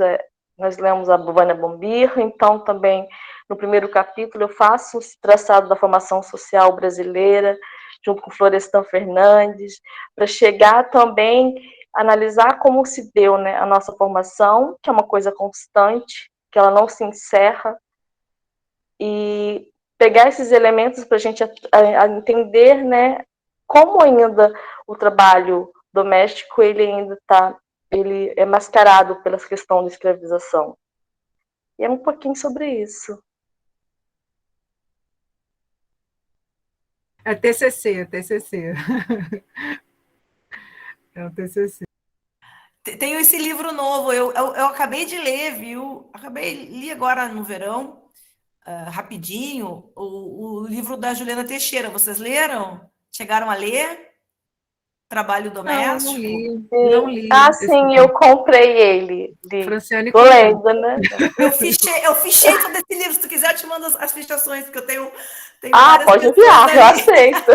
[SPEAKER 6] nós lemos a Vânia Bombirra, então também no primeiro capítulo eu faço o traçado da formação social brasileira, junto com Florestan Fernandes, para chegar também a analisar como se deu, né, a nossa formação, que é uma coisa constante, que ela não se encerra, e pegar esses elementos para a gente entender, né, como ainda o trabalho doméstico ele é mascarado pela questão da escravização. E é um pouquinho sobre isso.
[SPEAKER 1] É TCC, é TCC. É o TCC.
[SPEAKER 2] Tenho esse livro novo, eu acabei de ler, viu? Li agora no verão, rapidinho, o livro da Juliana Teixeira. Vocês leram? Chegaram a ler? Trabalho doméstico?
[SPEAKER 1] Não li. Não li.
[SPEAKER 6] Sim, eu comprei ele.
[SPEAKER 1] Franciane
[SPEAKER 6] tô lendo, né?
[SPEAKER 2] Eu fichei todo esse livro. Se tu quiser, eu te mando as fichações, porque eu tenho
[SPEAKER 6] pode enviar, eu aceito.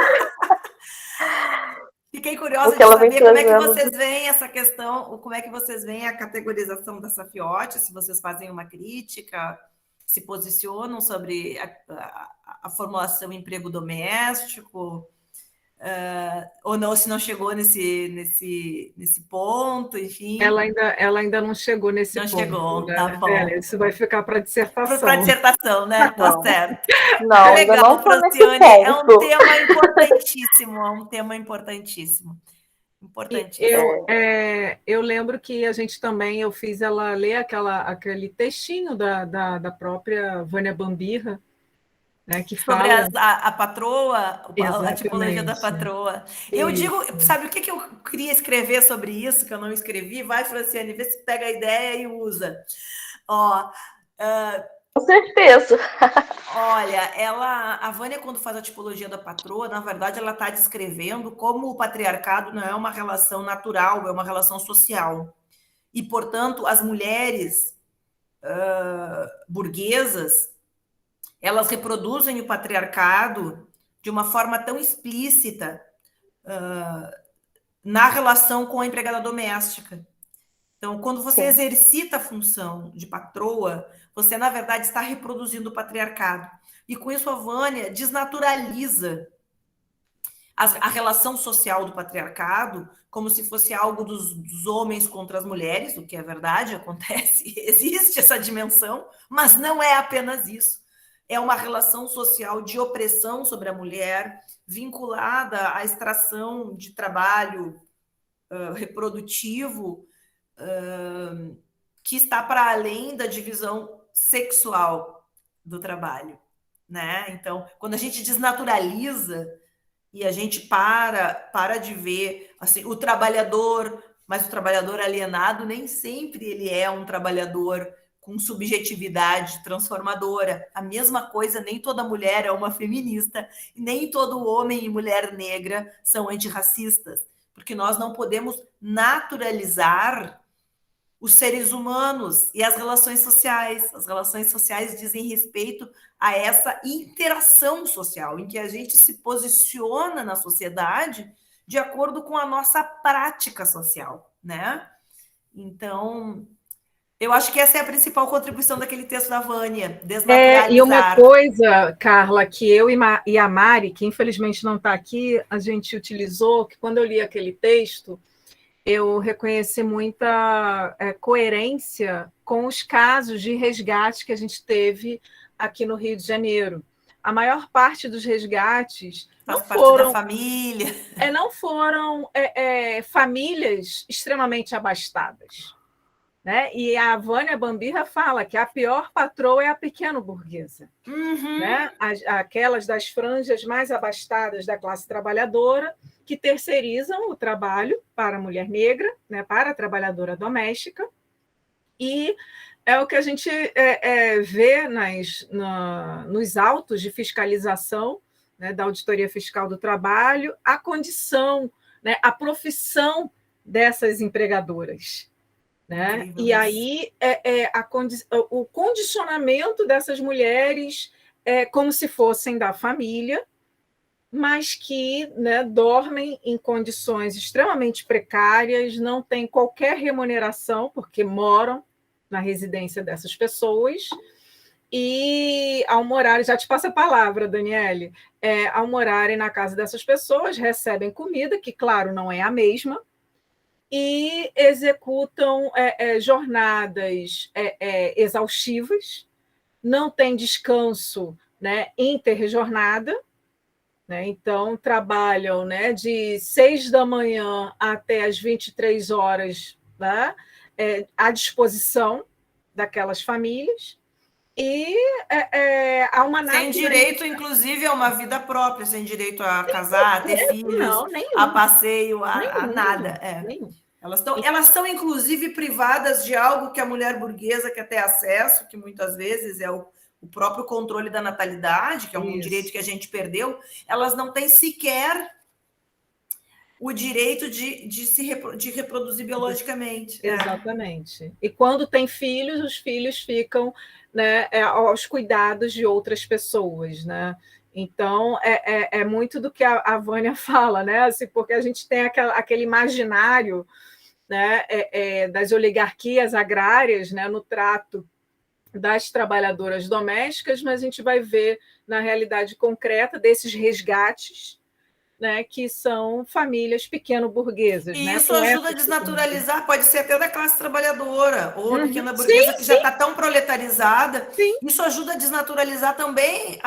[SPEAKER 2] Fiquei curiosa de saber como é que vocês veem essa questão, como é que vocês veem a categorização da Safiotti, se vocês fazem uma crítica, se posicionam sobre a formulação emprego doméstico, ou não, se não chegou nesse ponto, enfim.
[SPEAKER 1] Ela ainda não chegou nesse ponto.
[SPEAKER 2] Não chegou,
[SPEAKER 1] né?
[SPEAKER 2] Tá bom.
[SPEAKER 1] Isso vai ficar para dissertação.
[SPEAKER 2] Para dissertação, né? Tá certo.
[SPEAKER 6] Não,
[SPEAKER 2] legal,
[SPEAKER 6] ainda não tô
[SPEAKER 2] Franciane.
[SPEAKER 6] nesse ponto.
[SPEAKER 2] É um tema importantíssimo.
[SPEAKER 1] Eu lembro que eu fiz ela ler aquele textinho da própria Vânia Bombirra, né, que
[SPEAKER 2] sobre
[SPEAKER 1] fala...
[SPEAKER 2] a patroa,
[SPEAKER 1] Exatamente.
[SPEAKER 2] A tipologia da patroa. Eu digo, sabe o que eu queria escrever sobre isso, que eu não escrevi? Vai, Franciane, vê se pega a ideia e usa.
[SPEAKER 6] Com certeza.
[SPEAKER 2] Olha, a Vânia, quando faz a tipologia da patroa, na verdade, ela está descrevendo como o patriarcado não é uma relação natural, é uma relação social. E, portanto, as mulheres burguesas, elas reproduzem o patriarcado de uma forma tão explícita na relação com a empregada doméstica. Então, quando você exercita a função de patroa, você, na verdade, está reproduzindo o patriarcado. E, com isso, a Vânia desnaturaliza a relação social do patriarcado como se fosse algo dos homens contra as mulheres, o que é verdade, acontece, existe essa dimensão, mas não é apenas isso. É uma relação social de opressão sobre a mulher, vinculada à extração de trabalho reprodutivo, que está para além da divisão sexual do trabalho, né? Então, quando a gente desnaturaliza e a gente para de ver assim, o trabalhador, mas o trabalhador alienado nem sempre ele é um trabalhador com subjetividade transformadora. A mesma coisa, nem toda mulher é uma feminista, e nem todo homem e mulher negra são antirracistas, porque nós não podemos naturalizar os seres humanos e as relações sociais. As relações sociais dizem respeito a essa interação social, em que a gente se posiciona na sociedade de acordo com a nossa prática social, né? Então, eu acho que essa é a principal contribuição daquele texto da Vânia, desnaturalizar.
[SPEAKER 1] E uma coisa, Carla, que eu e a Mari, que infelizmente não está aqui, a gente utilizou, que quando eu li aquele texto, eu reconheci muita coerência com os casos de resgate que a gente teve aqui no Rio de Janeiro. A maior parte dos resgates não foram
[SPEAKER 2] família.
[SPEAKER 1] Não foram famílias extremamente abastadas. Né? E a Vânia Bombirra fala que a pior patroa é a pequena burguesa. Né? Aquelas das franjas mais abastadas da classe trabalhadora, que terceirizam o trabalho para a mulher negra, né? Para a trabalhadora doméstica, e é o que a gente vê nos autos de fiscalização né, da Auditoria Fiscal do Trabalho, a condição, né, a profissão dessas empregadoras. Né? E aí o condicionamento dessas mulheres como se fossem da família, mas que, né, dormem em condições extremamente precárias, não têm qualquer remuneração, porque moram na residência dessas pessoas, e ao morarem, já te passo a palavra, Daniele, ao morarem na casa dessas pessoas, recebem comida, que, claro, não é a mesma, e executam jornadas exaustivas, não tem descanso, né, interjornada, né, então trabalham, né, de 6 da manhã até as 23 horas, né, à disposição daquelas famílias, e há uma
[SPEAKER 2] sem direito, inclusive, a uma vida própria, sem direito a casar, a ter filhos,
[SPEAKER 1] não, nenhum,
[SPEAKER 2] a passeio, a
[SPEAKER 1] nenhum,
[SPEAKER 2] nada.
[SPEAKER 1] Nenhum.
[SPEAKER 2] Elas estão, inclusive, privadas de algo que a mulher burguesa quer ter acesso, que muitas vezes é o próprio controle da natalidade, que é um direito que a gente perdeu. Elas não têm sequer o direito de reproduzir biologicamente.
[SPEAKER 1] Exatamente. E quando tem filhos, os filhos ficam, né, aos cuidados de outras pessoas, né? Então, é muito do que a Vânia fala, né? Assim, porque a gente tem aquele imaginário, né, das oligarquias agrárias, né, no trato das trabalhadoras domésticas, mas a gente vai ver na realidade concreta desses resgates, né, que são famílias pequeno-burguesas.
[SPEAKER 2] E
[SPEAKER 1] né,
[SPEAKER 2] isso ajuda a desnaturalizar, pode ser até da classe trabalhadora, ou pequena burguesa, que já está tão proletarizada.
[SPEAKER 1] Sim.
[SPEAKER 2] Isso ajuda a desnaturalizar também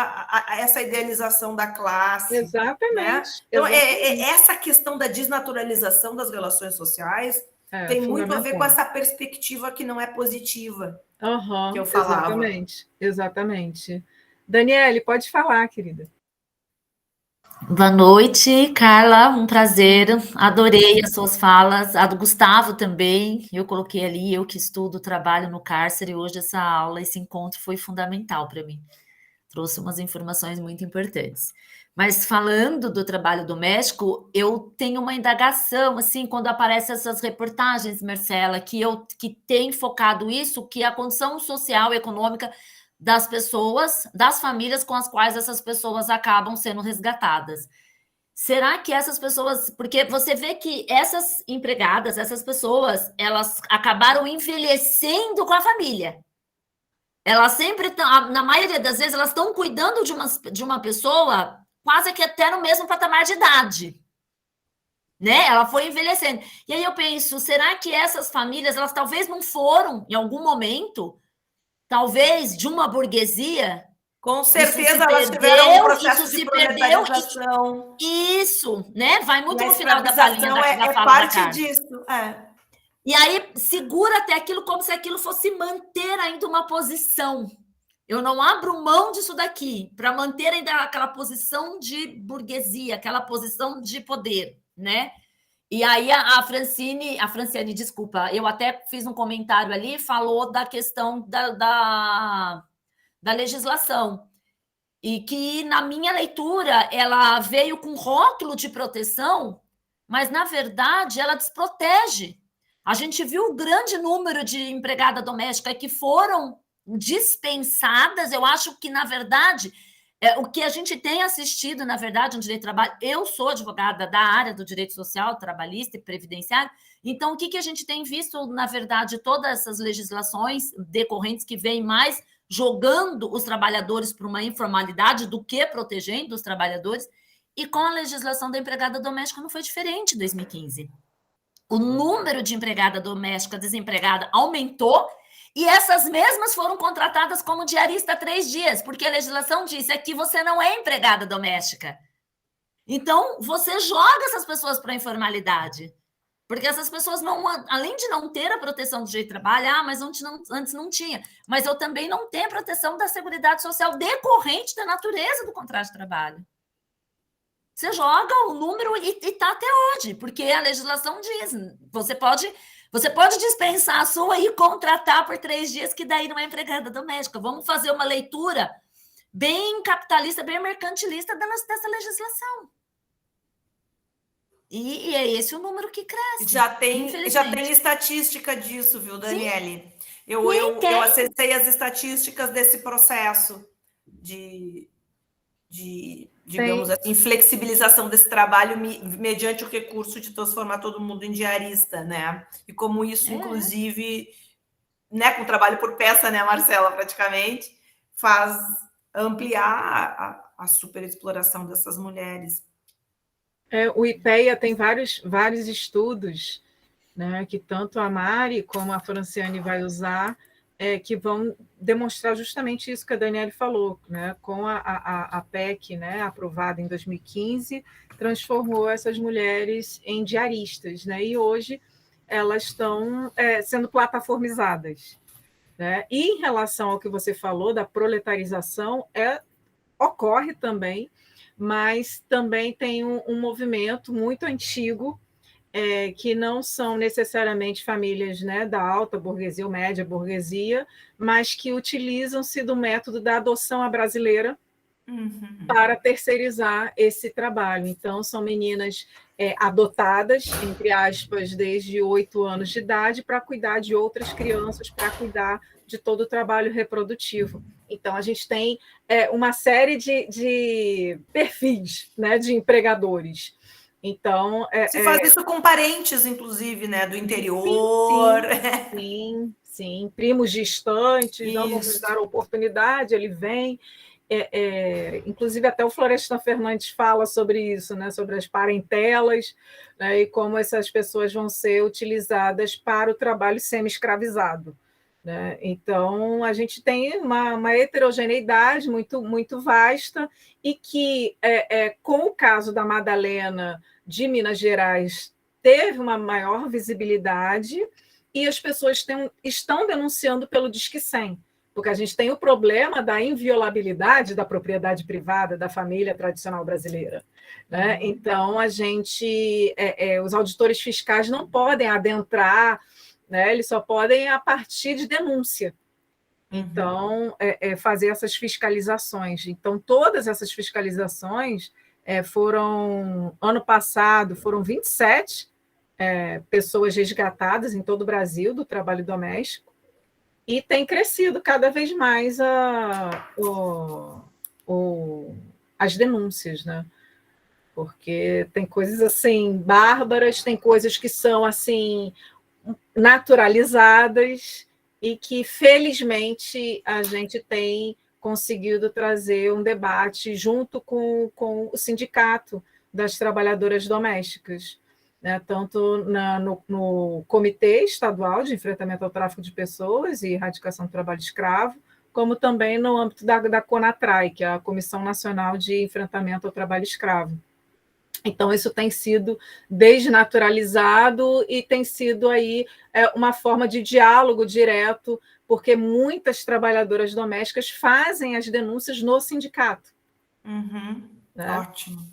[SPEAKER 2] essa idealização da classe.
[SPEAKER 1] Exatamente.
[SPEAKER 2] Né? Então, essa questão da desnaturalização das relações sociais tem muito a ver com essa perspectiva que não é positiva, que eu falava.
[SPEAKER 1] Exatamente. Daniele, pode falar, querida.
[SPEAKER 7] Boa noite, Carla, um prazer, adorei as suas falas, a do Gustavo também, eu coloquei ali, eu que estudo, trabalho no cárcere, hoje essa aula, esse encontro foi fundamental para mim, trouxe umas informações muito importantes. Mas falando do trabalho doméstico, eu tenho uma indagação, assim, quando aparecem essas reportagens, Marcela, que tem focado isso, que a condição social e econômica das pessoas, das famílias com as quais essas pessoas acabam sendo resgatadas. Será que essas pessoas... Porque você vê que essas empregadas, essas pessoas, elas acabaram envelhecendo com a família. Elas sempre estão... Na maioria das vezes, elas estão cuidando de uma pessoa quase que até no mesmo patamar de idade. Né? Ela foi envelhecendo. E aí eu penso, será que essas famílias, elas talvez não foram, em algum momento... talvez de uma burguesia.
[SPEAKER 2] Com certeza elas tiveram um processo de proletarização.
[SPEAKER 7] Isso, né? Vai muito no final da
[SPEAKER 2] falinha
[SPEAKER 7] da fala
[SPEAKER 2] parte
[SPEAKER 7] da
[SPEAKER 2] disso.
[SPEAKER 7] E aí segura até aquilo como se aquilo fosse manter ainda uma posição. Eu não abro mão disso daqui para manter ainda aquela posição de burguesia, aquela posição de poder, né? E aí a Franciane, desculpa, eu até fiz um comentário ali, falou da questão da legislação. E que, na minha leitura, ela veio com rótulo de proteção, mas, na verdade, ela desprotege. A gente viu o grande número de empregada doméstica que foram dispensadas. Eu acho que, na verdade... o que a gente tem assistido, na verdade, no direito do trabalho, eu sou advogada da área do direito social, trabalhista e previdenciário, então o que a gente tem visto, na verdade, todas essas legislações decorrentes que vêm mais jogando os trabalhadores para uma informalidade do que protegendo os trabalhadores, e com a legislação da empregada doméstica não foi diferente em 2015. O número de empregada doméstica desempregada aumentou, e essas mesmas foram contratadas como diarista 3 dias, porque a legislação disse que você não é empregada doméstica. Então, você joga essas pessoas para a informalidade. Porque essas pessoas, não, além de não ter a proteção do direito de trabalho, mas antes não tinha. Mas eu também não tenho a proteção da Seguridade Social decorrente da natureza do contrato de trabalho. Você joga o número e está até hoje, porque a legislação diz, você pode dispensar a sua e contratar por 3 dias, que daí não é empregada doméstica. Vamos fazer uma leitura bem capitalista, bem mercantilista dessa legislação. E é esse o número que cresce.
[SPEAKER 2] Já tem estatística disso, viu, Daniele? Eu acessei as estatísticas desse processo de digamos assim, flexibilização desse trabalho mediante o recurso de transformar todo mundo em diarista, né? E como isso, inclusive, né, com o trabalho por peça, né, Marcela, praticamente, faz ampliar a superexploração dessas mulheres.
[SPEAKER 1] O IPEA tem vários estudos, né, que tanto a Mari como a Franciane vai usar, que vão demonstrar justamente isso que a Daniele falou, né, com a PEC, né, aprovada em 2015, transformou essas mulheres em diaristas, né, e hoje elas estão sendo plataformizadas. Né? E em relação ao que você falou da proletarização, ocorre também, mas também tem um movimento muito antigo, que não são necessariamente famílias, né, da alta burguesia ou média burguesia, mas que utilizam-se do método da adoção à brasileira para terceirizar esse trabalho. Então, são meninas adotadas, entre aspas, desde 8 anos de idade, para cuidar de outras crianças, para cuidar de todo o trabalho reprodutivo. Então, a gente tem uma série de perfis, né, de empregadores. Então,
[SPEAKER 2] se faz isso com parentes, inclusive, né, do interior.
[SPEAKER 1] Sim. Primos distantes, não vamos dar oportunidade, ele vem. Inclusive, até o Florestan Fernandes fala sobre isso, né, sobre as parentelas, né, e como essas pessoas vão ser utilizadas para o trabalho semi-escravizado. Né? Então, a gente tem uma heterogeneidade muito, muito vasta e que, com o caso da Madalena de Minas Gerais, teve uma maior visibilidade e as pessoas estão denunciando pelo Disque 100, porque a gente tem o problema da inviolabilidade da propriedade privada da família tradicional brasileira. Né? Então, a gente, os auditores fiscais não podem adentrar, né? Eles só podem a partir de denúncia. Então, fazer essas fiscalizações. Então, todas essas fiscalizações ano passado, foram 27 pessoas resgatadas em todo o Brasil do trabalho doméstico, e tem crescido cada vez mais as denúncias, né? Porque tem coisas assim bárbaras, tem coisas que são assim naturalizadas e que, felizmente, a gente tem conseguido trazer um debate junto com o Sindicato das Trabalhadoras Domésticas, né? Tanto no Comitê Estadual de Enfrentamento ao Tráfico de Pessoas e Erradicação do Trabalho Escravo, como também no âmbito da CONATRAI, que é a Comissão Nacional de Enfrentamento ao Trabalho Escravo. Então, isso tem sido desnaturalizado e tem sido aí uma forma de diálogo direto, porque muitas trabalhadoras domésticas fazem as denúncias no sindicato. Né?
[SPEAKER 2] Ótimo.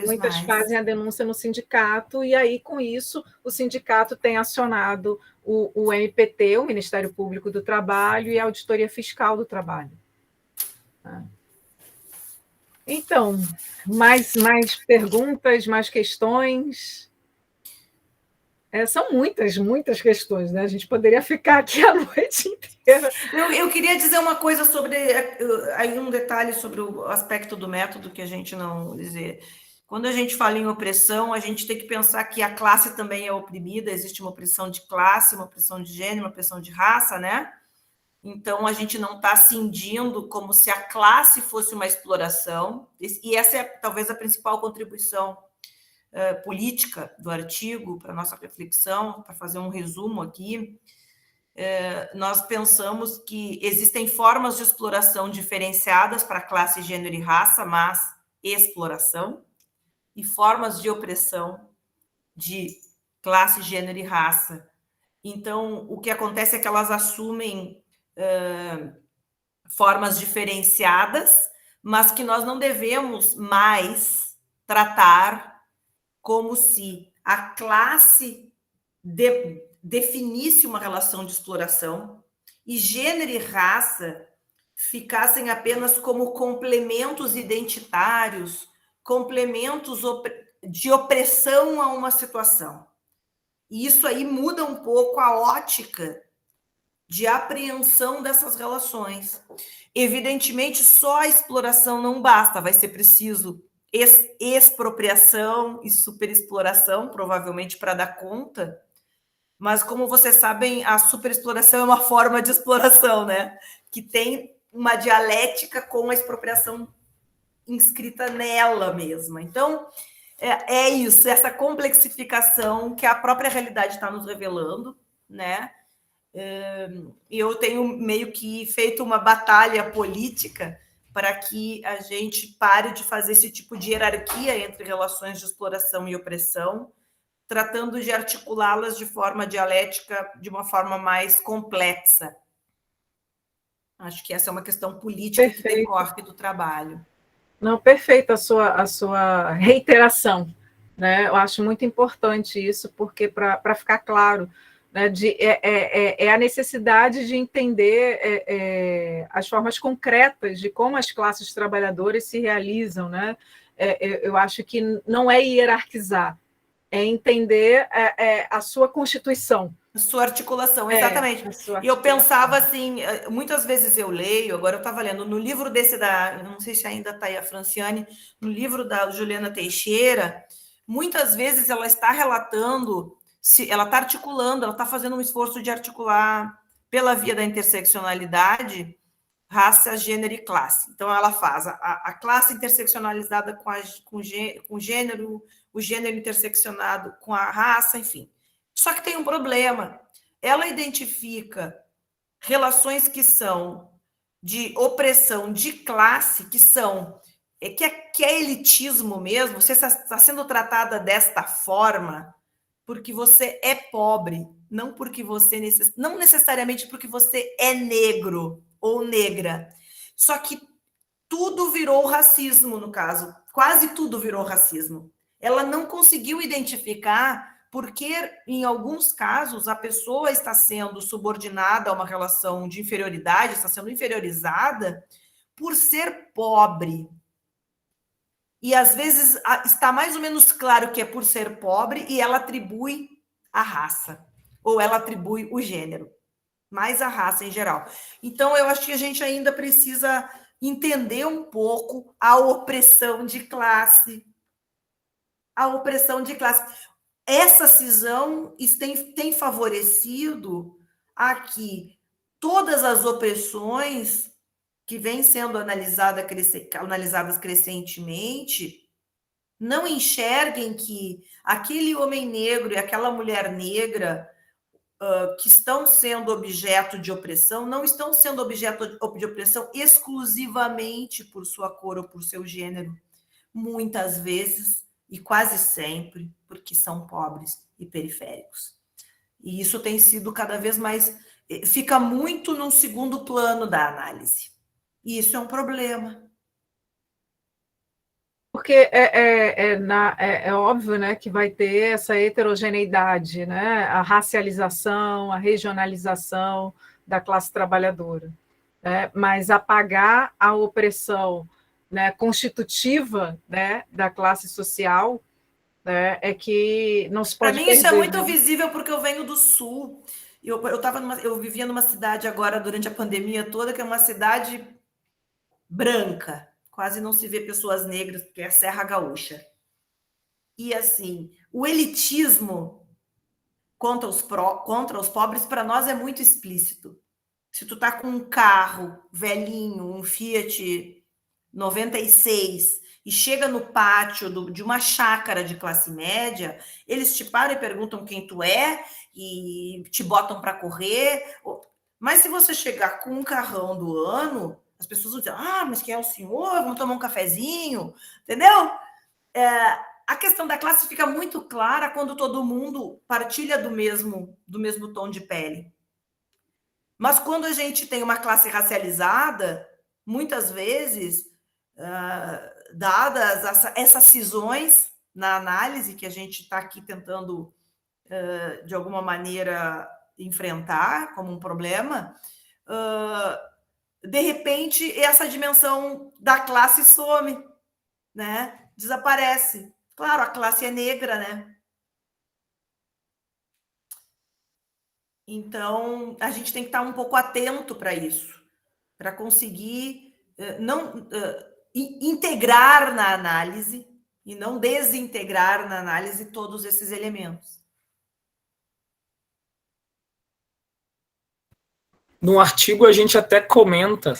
[SPEAKER 1] Muitas fazem a denúncia no sindicato, e aí, com isso, o sindicato tem acionado o MPT, o Ministério Público do Trabalho, e a Auditoria Fiscal do Trabalho. Então, mais perguntas, mais questões? São muitas questões, né? A gente poderia ficar aqui a noite inteira.
[SPEAKER 2] Eu queria dizer uma coisa sobre aí um detalhe sobre o aspecto do método que a gente não dizer. Quando a gente fala em opressão, a gente tem que pensar que a classe também é oprimida, existe uma opressão de classe, uma opressão de gênero, uma opressão de raça, né? Então, a gente não está cindindo como se a classe fosse uma exploração, e essa é talvez a principal contribuição política do artigo para a nossa reflexão, para fazer um resumo aqui. Nós pensamos que existem formas de exploração diferenciadas para classe, gênero e raça, mas exploração, e formas de opressão de classe, gênero e raça. Então, o que acontece é que elas assumem formas diferenciadas, mas que nós não devemos mais tratar como se a classe definisse uma relação de exploração e gênero e raça ficassem apenas como complementos identitários, complementos de opressão a uma situação. E isso aí muda um pouco a ótica de apreensão dessas relações. Evidentemente, só a exploração não basta, vai ser preciso expropriação e superexploração, provavelmente, para dar conta. Mas, como vocês sabem, a superexploração é uma forma de exploração, né? Que tem uma dialética com a expropriação inscrita nela mesma. Então, é isso, essa complexificação que a própria realidade está nos revelando, né? Eu tenho meio que feito uma batalha política para que a gente pare de fazer esse tipo de hierarquia entre relações de exploração e opressão, tratando de articulá-las de forma dialética, de uma forma mais complexa. Acho que essa é uma questão política que decorre do trabalho.
[SPEAKER 1] Não, perfeita a sua reiteração, né? Eu acho muito importante isso, porque para ficar claro, né, a necessidade de entender as formas concretas de como as classes trabalhadoras se realizam, né? Eu acho que não é hierarquizar, é entender a sua constituição.
[SPEAKER 2] A sua articulação, exatamente. E eu pensava assim, muitas vezes eu leio, agora eu estava lendo, no livro desse não sei se ainda está aí a Franciane, no livro da Juliana Teixeira, muitas vezes ela está relatando, ela está articulando, ela está fazendo um esforço de articular pela via da interseccionalidade, raça, gênero e classe. Então, ela faz a classe interseccionalizada com o gênero, o gênero interseccionado com a raça, enfim. Só que tem um problema. Ela identifica relações que são de opressão de classe, que é elitismo mesmo. Você está sendo tratada desta forma porque você é pobre, não porque não necessariamente porque você é negro ou negra. Só que tudo virou racismo, no caso. Quase tudo virou racismo. Ela não conseguiu identificar porque, em alguns casos, a pessoa está sendo subordinada a uma relação de inferioridade, está sendo inferiorizada por ser pobre. E, às vezes, está mais ou menos claro que é por ser pobre e ela atribui a raça, ou ela atribui o gênero, mais a raça em geral. Então, eu acho que a gente ainda precisa entender um pouco a opressão de classe. A opressão de classe. Essa cisão tem favorecido a que todas as opressões que vêm sendo analisadas crescentemente não enxerguem que aquele homem negro e aquela mulher negra que estão sendo objeto de opressão não estão sendo objeto de opressão exclusivamente por sua cor ou por seu gênero. Muitas vezes, e quase sempre, porque são pobres e periféricos. E isso tem sido cada vez mais... Fica muito num segundo plano da análise. E isso é um problema.
[SPEAKER 1] Porque é óbvio, né, que vai ter essa heterogeneidade, né, a racialização, a regionalização da classe trabalhadora, né, mas apagar a opressão, né, constitutiva, né, da classe social, né, é que não se pode perder.
[SPEAKER 2] Para mim, isso é muito visível porque eu venho do Sul. Eu vivia numa cidade agora, durante a pandemia toda, que é uma cidade branca. Quase não se vê pessoas negras, que é a Serra Gaúcha. E, assim, o elitismo contra os pobres, para nós, é muito explícito. Se tu tá com um carro velhinho, um Fiat 96, e chega no pátio de uma chácara de classe média, eles te param e perguntam quem tu é e te botam para correr. Mas se você chegar com um carrão do ano, as pessoas vão dizer, mas quem é o senhor? Vamos tomar um cafezinho, entendeu? A questão da classe fica muito clara quando todo mundo partilha do mesmo tom de pele. Mas quando a gente tem uma classe racializada, muitas vezes, dadas essas cisões na análise que a gente está aqui tentando, de alguma maneira, enfrentar como um problema, de repente, essa dimensão da classe some, né? Desaparece. Claro, a classe é negra, né? Então, a gente tem que estar um pouco atento para isso, para conseguir não integrar na análise e não desintegrar na análise todos esses elementos.
[SPEAKER 3] No artigo, a gente até comenta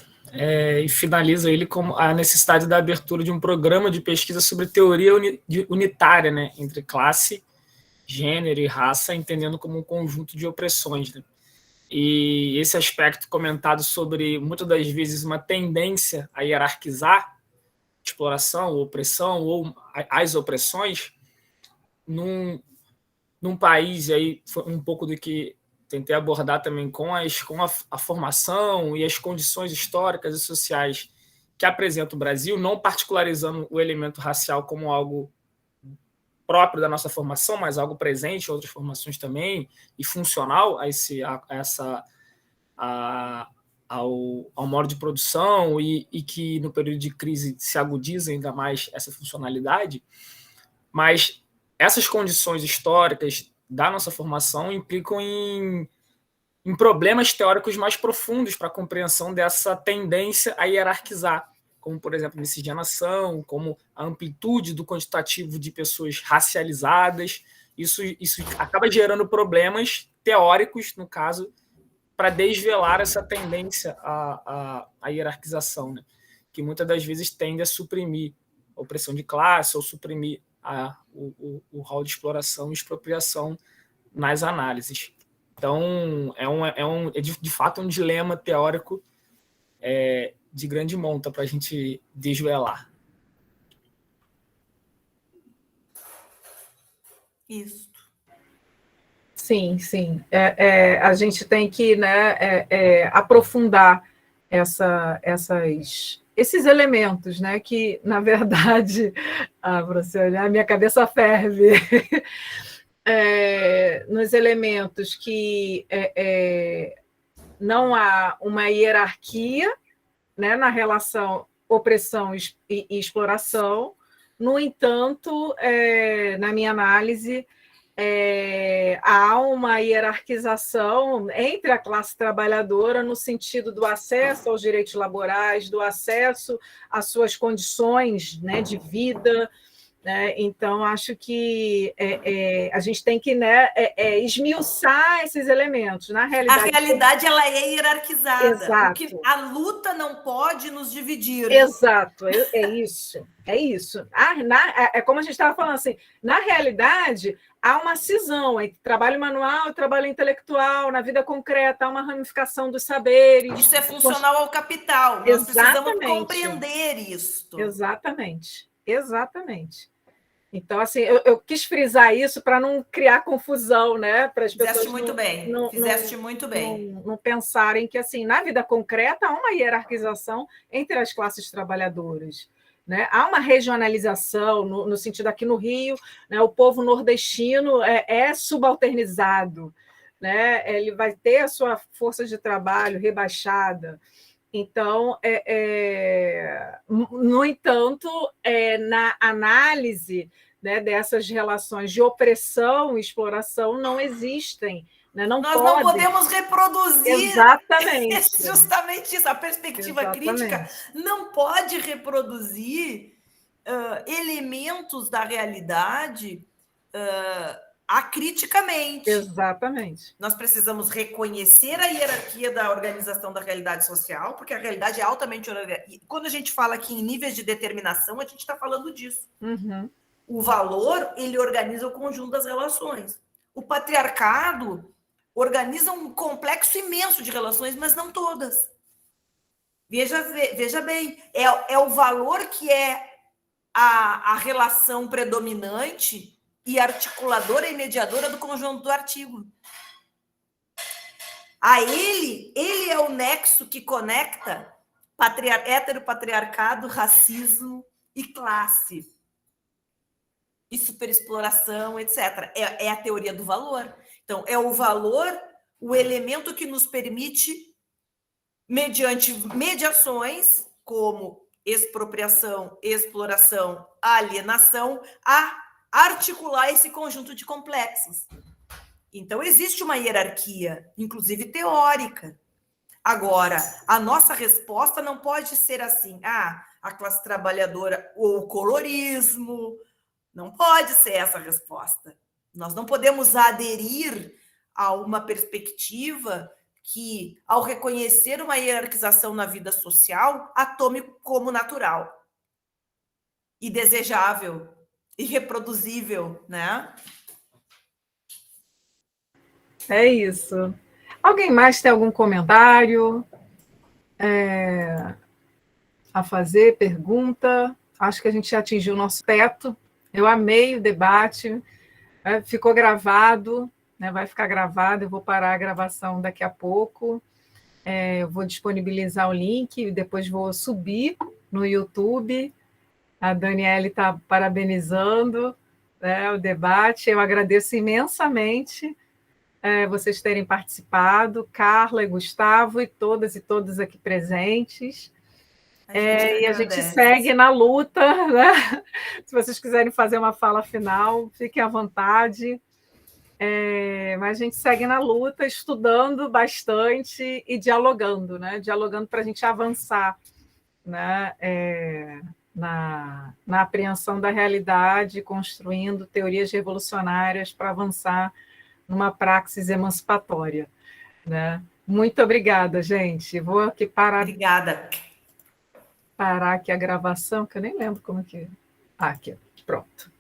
[SPEAKER 3] e finaliza ele como a necessidade da abertura de um programa de pesquisa sobre teoria unitária, né, entre classe, gênero e raça, entendendo como um conjunto de opressões, né? E esse aspecto comentado sobre, muitas das vezes, uma tendência a hierarquizar exploração, opressão ou as opressões, num país, e aí foi um pouco do que tentei abordar também com a formação e as condições históricas e sociais que apresenta o Brasil, não particularizando o elemento racial como algo próprio da nossa formação, mas algo presente em outras formações também, e funcional ao modo de produção, e que no período de crise se agudiza ainda mais essa funcionalidade. Mas essas condições históricas da nossa formação implicam em problemas teóricos mais profundos para a compreensão dessa tendência a hierarquizar, como, por exemplo, miscigenação, como a amplitude do quantitativo de pessoas racializadas. Isso acaba gerando problemas teóricos, no caso, para desvelar essa tendência à hierarquização, né? Que muitas das vezes tende a suprimir a opressão de classe ou suprimir o rol de exploração e expropriação nas análises. Então, é de fato um dilema teórico de grande monta para a gente desvelar.
[SPEAKER 2] Isso.
[SPEAKER 1] Sim, sim. A gente tem que, né, aprofundar esses elementos, né, que, na verdade, a minha cabeça ferve, nos elementos que não há uma hierarquia, né, na relação opressão e exploração. No entanto, na minha análise, há uma hierarquização entre a classe trabalhadora no sentido do acesso aos direitos laborais, do acesso às suas condições, né, de vida, né? Então, acho que a gente tem que, né, esmiuçar esses elementos. Na realidade,
[SPEAKER 2] a realidade ela é hierarquizada.
[SPEAKER 1] Exato.
[SPEAKER 2] A luta não pode nos dividir.
[SPEAKER 1] Exato, é isso. É isso. É como a gente estava falando, assim, na realidade, há uma cisão entre trabalho manual e trabalho intelectual, na vida concreta, há uma ramificação dos saberes.
[SPEAKER 2] Isso é funcional ao capital. Nós precisamos compreender isso.
[SPEAKER 1] Exatamente. Então, assim, eu quis frisar isso para não criar confusão, né? Para as pessoas
[SPEAKER 2] Fizeste muito bem.
[SPEAKER 1] Não pensarem que, assim, na vida concreta há uma hierarquização entre as classes trabalhadoras. Né? Há uma regionalização, no sentido aqui no Rio, né? O povo nordestino é subalternizado, né? Ele vai ter a sua força de trabalho rebaixada. Então, no entanto, na análise, né, dessas relações de opressão e exploração não existem. Né? Nós
[SPEAKER 2] não podemos reproduzir.
[SPEAKER 1] Exatamente.
[SPEAKER 2] É justamente isso. A perspectiva crítica não pode reproduzir elementos da realidade acriticamente.
[SPEAKER 1] Exatamente.
[SPEAKER 2] Nós precisamos reconhecer a hierarquia da organização da realidade social, porque a realidade é altamente organizada. Quando a gente fala aqui em níveis de determinação, a gente está falando disso.
[SPEAKER 1] Uhum.
[SPEAKER 2] O valor, ele organiza o conjunto das relações. O patriarcado organiza um complexo imenso de relações, mas não todas. Veja bem, é o valor que é a relação predominante e articuladora e mediadora do conjunto do artigo. Ele é o nexo que conecta heteropatriarcado, racismo e classe. E superexploração, etc. É a teoria do valor. Então, é o valor, o elemento que nos permite mediante mediações como expropriação, exploração, alienação, a articular esse conjunto de complexos. Então, existe uma hierarquia, inclusive teórica. Agora, a nossa resposta não pode ser assim, a classe trabalhadora ou o colorismo. Não pode ser essa a resposta. Nós não podemos aderir a uma perspectiva que, ao reconhecer uma hierarquização na vida social, a tome como natural e desejável e reproduzível, né?
[SPEAKER 1] É isso. Alguém mais tem algum comentário a fazer, pergunta? Acho que a gente atingiu o nosso teto. Eu amei o debate. Ficou gravado, né? Vai ficar gravado. Eu vou parar a gravação daqui a pouco. Eu vou disponibilizar o link e depois vou subir no YouTube. A Daniele está parabenizando, né, o debate. Eu agradeço imensamente vocês terem participado, Carla e Gustavo, e todas aqui presentes. E a gente segue na luta, né? Se vocês quiserem fazer uma fala final, fiquem à vontade. Mas a gente segue na luta, estudando bastante e dialogando, né? Dialogando para a gente avançar, né? Na apreensão da realidade, construindo teorias revolucionárias para avançar numa praxis emancipatória, né? Muito obrigada, gente. Vou aqui parar aqui a gravação, que eu nem lembro como que... aqui, pronto.